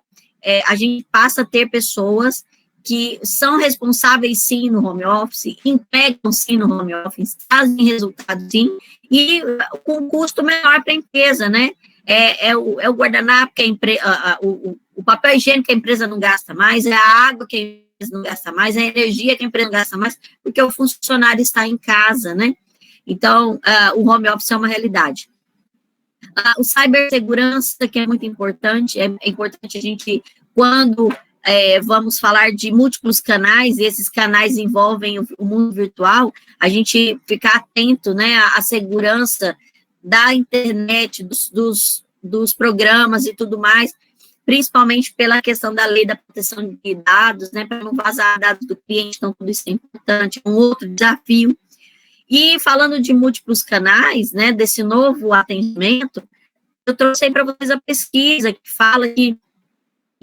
a gente passa a ter pessoas que são responsáveis, sim, no home office, entregam, sim, no home office, trazem resultados, sim, e com custo menor para a empresa, né? É o guardanapo que o papel higiênico que a empresa não gasta mais, é a água que a empresa não gasta mais, é a energia que a empresa não gasta mais, porque o funcionário está em casa, né? Então, o home office é uma realidade. O cibersegurança, que é muito importante, é importante a gente, quando vamos falar de múltiplos canais, e esses canais envolvem o mundo virtual, a gente ficar atento, né, à segurança da internet, dos programas e tudo mais, principalmente pela questão da lei da proteção de dados, né, para não vazar dados do cliente, então tudo isso é importante, um outro desafio. E falando de múltiplos canais, né, desse novo atendimento, eu trouxe aí para vocês a pesquisa que fala que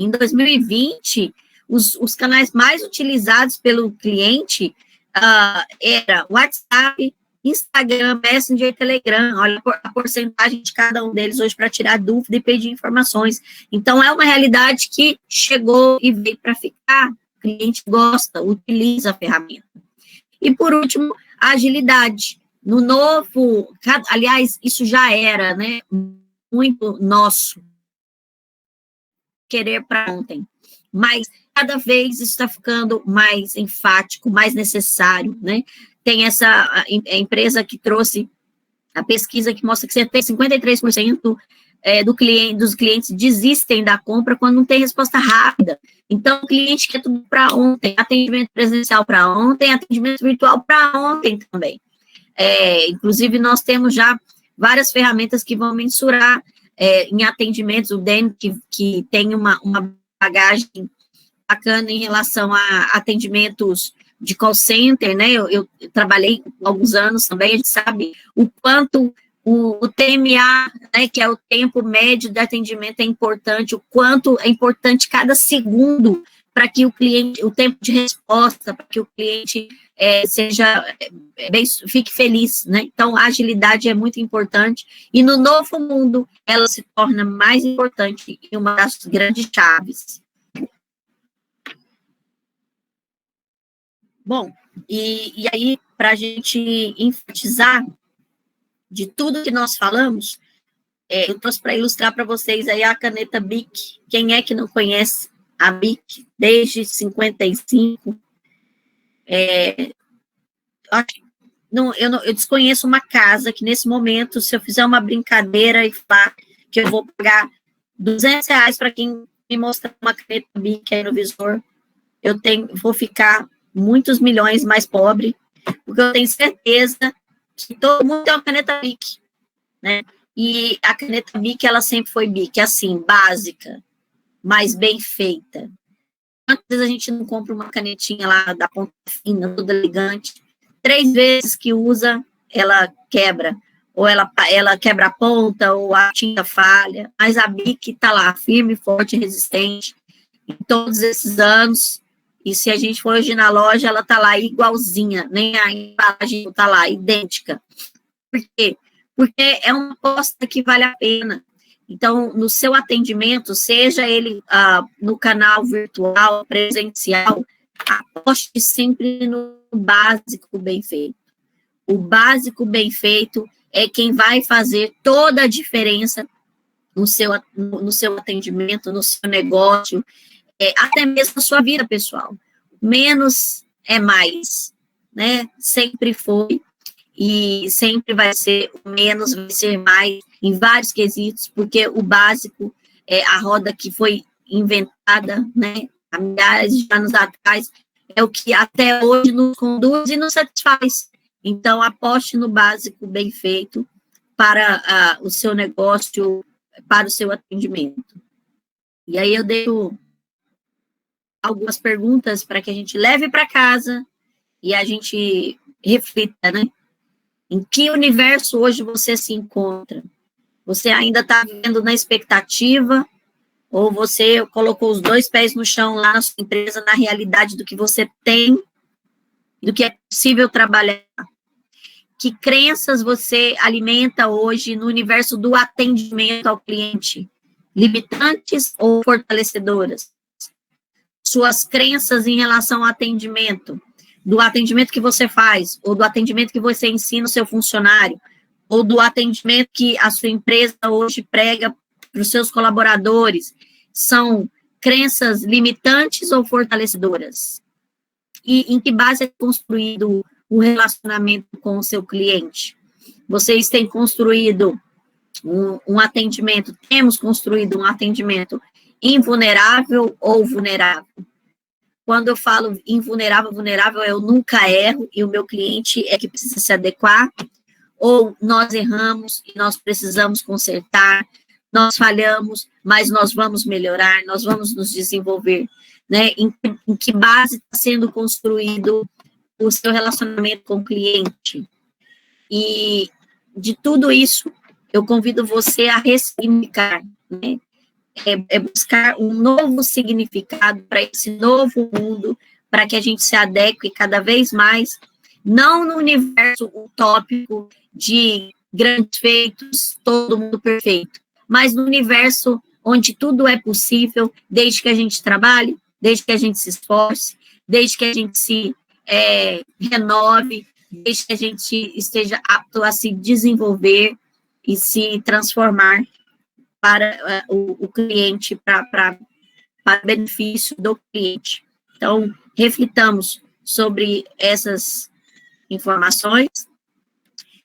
em 2020, os canais mais utilizados pelo cliente era WhatsApp, Instagram, Messenger, Telegram. Olha a porcentagem de cada um deles hoje para tirar dúvida e pedir informações. Então, é uma realidade que chegou e veio para ficar. O cliente gosta, utiliza a ferramenta. E, por último, a agilidade. No novo, aliás, isso já era, né, muito nosso, querer para ontem, mas cada vez isso está ficando mais enfático, mais necessário, né? Tem essa empresa que trouxe a pesquisa que mostra que 53% dos clientes desistem da compra quando não tem resposta rápida. Então, o cliente quer tudo para ontem, atendimento presencial para ontem, atendimento virtual para ontem também. Inclusive, nós temos já várias ferramentas que vão mensurar em atendimentos, o DEN, que tem uma bagagem bacana em relação a atendimentos de call center, né? Eu trabalhei alguns anos também, a gente sabe o quanto o TMA, né, que é o tempo médio de atendimento, é importante, o quanto é importante cada segundo para que o cliente, o tempo de resposta, para que o cliente fique feliz, né? Então, a agilidade é muito importante, e no novo mundo, ela se torna mais importante e uma das grandes chaves. Bom, e aí, para a gente enfatizar de tudo que nós falamos, eu trouxe para ilustrar para vocês aí a caneta BIC. Quem é que não conhece a BIC desde 55? Eu desconheço uma casa que, nesse momento, se eu fizer uma brincadeira e falar que eu vou pagar R$200 para quem me mostrar uma caneta BIC aí no visor, vou ficar muitos milhões mais pobre, porque eu tenho certeza que todo mundo tem uma caneta BIC, né? E a caneta BIC, ela sempre foi BIC, assim, básica, mas bem feita. Quantas vezes a gente não compra uma canetinha lá da ponta fina, toda elegante, 3 vezes que usa, ela quebra, ou ela quebra a ponta, ou a tinta falha, mas a BIC está lá, firme, forte, resistente, em todos esses anos, e se a gente for hoje na loja, ela está lá igualzinha, nem a embalagem está lá, idêntica. Por quê? Porque é uma aposta que vale a pena. Então, no seu atendimento, seja ele no canal virtual, presencial, aposte sempre no básico bem feito. O básico bem feito é quem vai fazer toda a diferença no seu atendimento, no seu negócio, até mesmo na sua vida pessoal. Menos é mais, né? Sempre foi. e sempre vai ser o menos, vai ser mais, em vários quesitos, porque o básico é a roda que foi inventada, né, há milhares de anos atrás, é o que até hoje nos conduz e nos satisfaz. Então, aposte no básico bem feito para o seu negócio, para o seu atendimento. E aí eu deixo algumas perguntas para que a gente leve para casa e a gente reflita, né? Em que universo hoje você se encontra? Você ainda está vivendo na expectativa ou você colocou os 2 pés no chão lá na sua empresa, na realidade do que você tem, do que é possível trabalhar? Que crenças você alimenta hoje no universo do atendimento ao cliente? Limitantes ou fortalecedoras? Suas crenças em relação ao atendimento, do atendimento que você faz, ou do atendimento que você ensina o seu funcionário, ou do atendimento que a sua empresa hoje prega para os seus colaboradores, são crenças limitantes ou fortalecedoras? E em que base é construído o relacionamento com o seu cliente? Vocês têm construído um atendimento, temos construído um atendimento invulnerável ou vulnerável? Quando eu falo invulnerável, vulnerável, eu nunca erro e o meu cliente é que precisa se adequar, ou nós erramos e nós precisamos consertar, nós falhamos, mas nós vamos melhorar, nós vamos nos desenvolver, né? Em que base está sendo construído o seu relacionamento com o cliente? E de tudo isso, eu convido você a ressignificar, né? É buscar um novo significado para esse novo mundo, para que a gente se adeque cada vez mais, não no universo utópico de grandes feitos, todo mundo perfeito, mas no universo onde tudo é possível, desde que a gente trabalhe, desde que a gente se esforce, desde que a gente se renove, desde que a gente esteja apto a se desenvolver e se transformar para o cliente, para benefício do cliente. Então, reflitamos sobre essas informações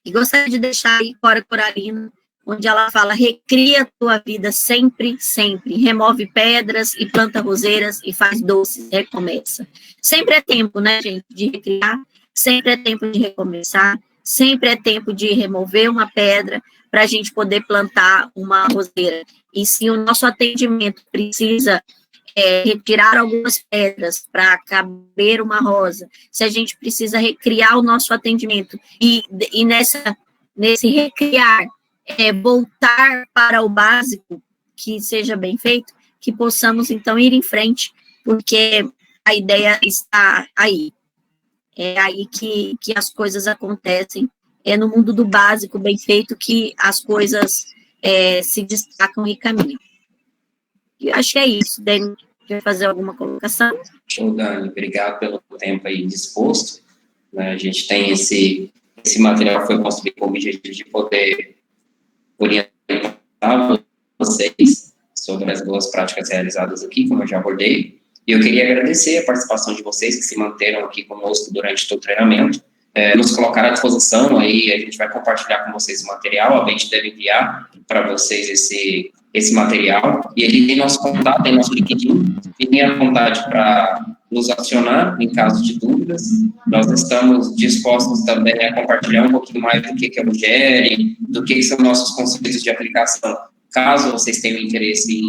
e gostaria de deixar aí Cora Coralina, onde ela fala: recria a tua vida sempre, sempre, remove pedras e planta roseiras e faz doces, recomeça. Sempre é tempo, né, gente, de recriar, sempre é tempo de recomeçar, sempre é tempo de remover uma pedra para a gente poder plantar uma roseira. E se o nosso atendimento precisa retirar algumas pedras para caber uma rosa, se a gente precisa recriar o nosso atendimento e nesse recriar, voltar para o básico, que seja bem feito, que possamos, então, ir em frente, porque a ideia está aí. É aí que as coisas acontecem, é no mundo do básico bem feito que as coisas se destacam e caminham. E acho que é isso. Dani, quer fazer alguma colocação? Show, Dani. Obrigado pelo tempo aí disposto. Né, a gente tem esse material que foi construído com o objetivo de poder orientar vocês sobre as boas práticas realizadas aqui, como eu já abordei. E eu queria agradecer a participação de vocês que se manteram aqui conosco durante todo o treinamento, nos colocar à disposição, aí a gente vai compartilhar com vocês o material, a gente deve enviar para vocês esse material, e ele tem nosso contato, tem nosso LinkedIn, fiquem à vontade para nos acionar em caso de dúvidas. Nós estamos dispostos também a compartilhar um pouquinho mais do que é o GERE, do que são nossos conceitos de aplicação, caso vocês tenham interesse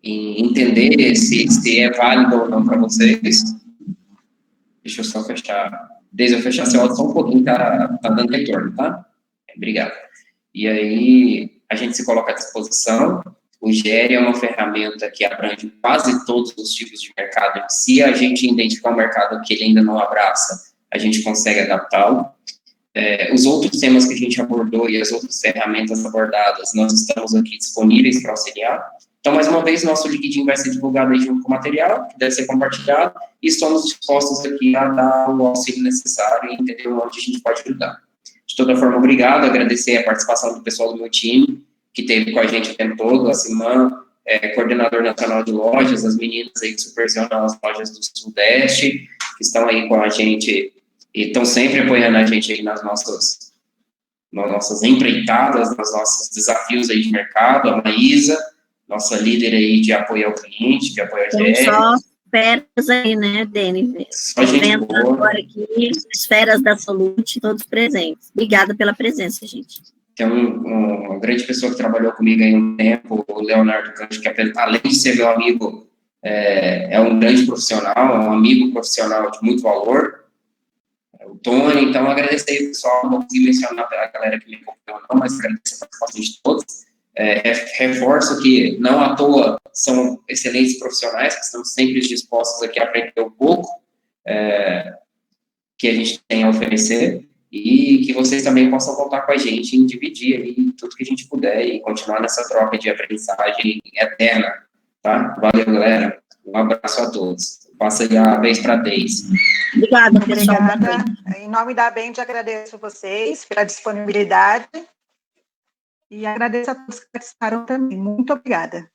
em entender se é válido ou não para vocês. Deixa eu só fechar. Desde eu fechar seu áudio só um pouquinho, tá dando retorno, tá? Obrigado. E aí, a gente se coloca à disposição. O GERE é uma ferramenta que abrange quase todos os tipos de mercado. Se a gente identificar um mercado que ele ainda não abraça, a gente consegue adaptá-lo. Os outros temas que a gente abordou e as outras ferramentas abordadas, nós estamos aqui disponíveis para auxiliar. Então, mais uma vez, nosso LinkedIn vai ser divulgado aí junto com o material, que deve ser compartilhado, e estamos dispostos aqui a dar o auxílio necessário e entender onde a gente pode ajudar. De toda forma, obrigado, agradecer a participação do pessoal do meu time, que esteve com a gente o tempo todo, a Simã, coordenador nacional de lojas, as meninas aí que supervisionam as lojas do Sudeste, que estão aí com a gente e estão sempre apoiando a gente aí nas nossas empreitadas, nos nossos desafios aí de mercado, a Maísa, nossa líder aí de apoio ao cliente, de apoio ao GR. Só feras aí, né, Deni? Só gente boa. Agora aqui, esferas da Solute, todos presentes. Obrigada pela presença, gente. Tem uma grande pessoa que trabalhou comigo aí um tempo, o Leonardo Cancho, que além de ser meu amigo, é um grande profissional, é um amigo profissional de muito valor. O Tony, então, agradecer aí, pessoal, não vou conseguir mencionar a galera que me acompanhou, não, mas agradecer a participação de todos. Reforço que, não à toa, são excelentes profissionais, que estão sempre dispostos aqui a aprender um pouco que a gente tem a oferecer, e que vocês também possam voltar com a gente e dividir aí tudo que a gente puder e continuar nessa troca de aprendizagem eterna, tá? Valeu, galera. Um abraço a todos. Passa aí a vez para a Deise. Obrigada, pessoal. Obrigada. Em nome da Bend, agradeço vocês pela disponibilidade e agradeço a todos que participaram também. Muito obrigada.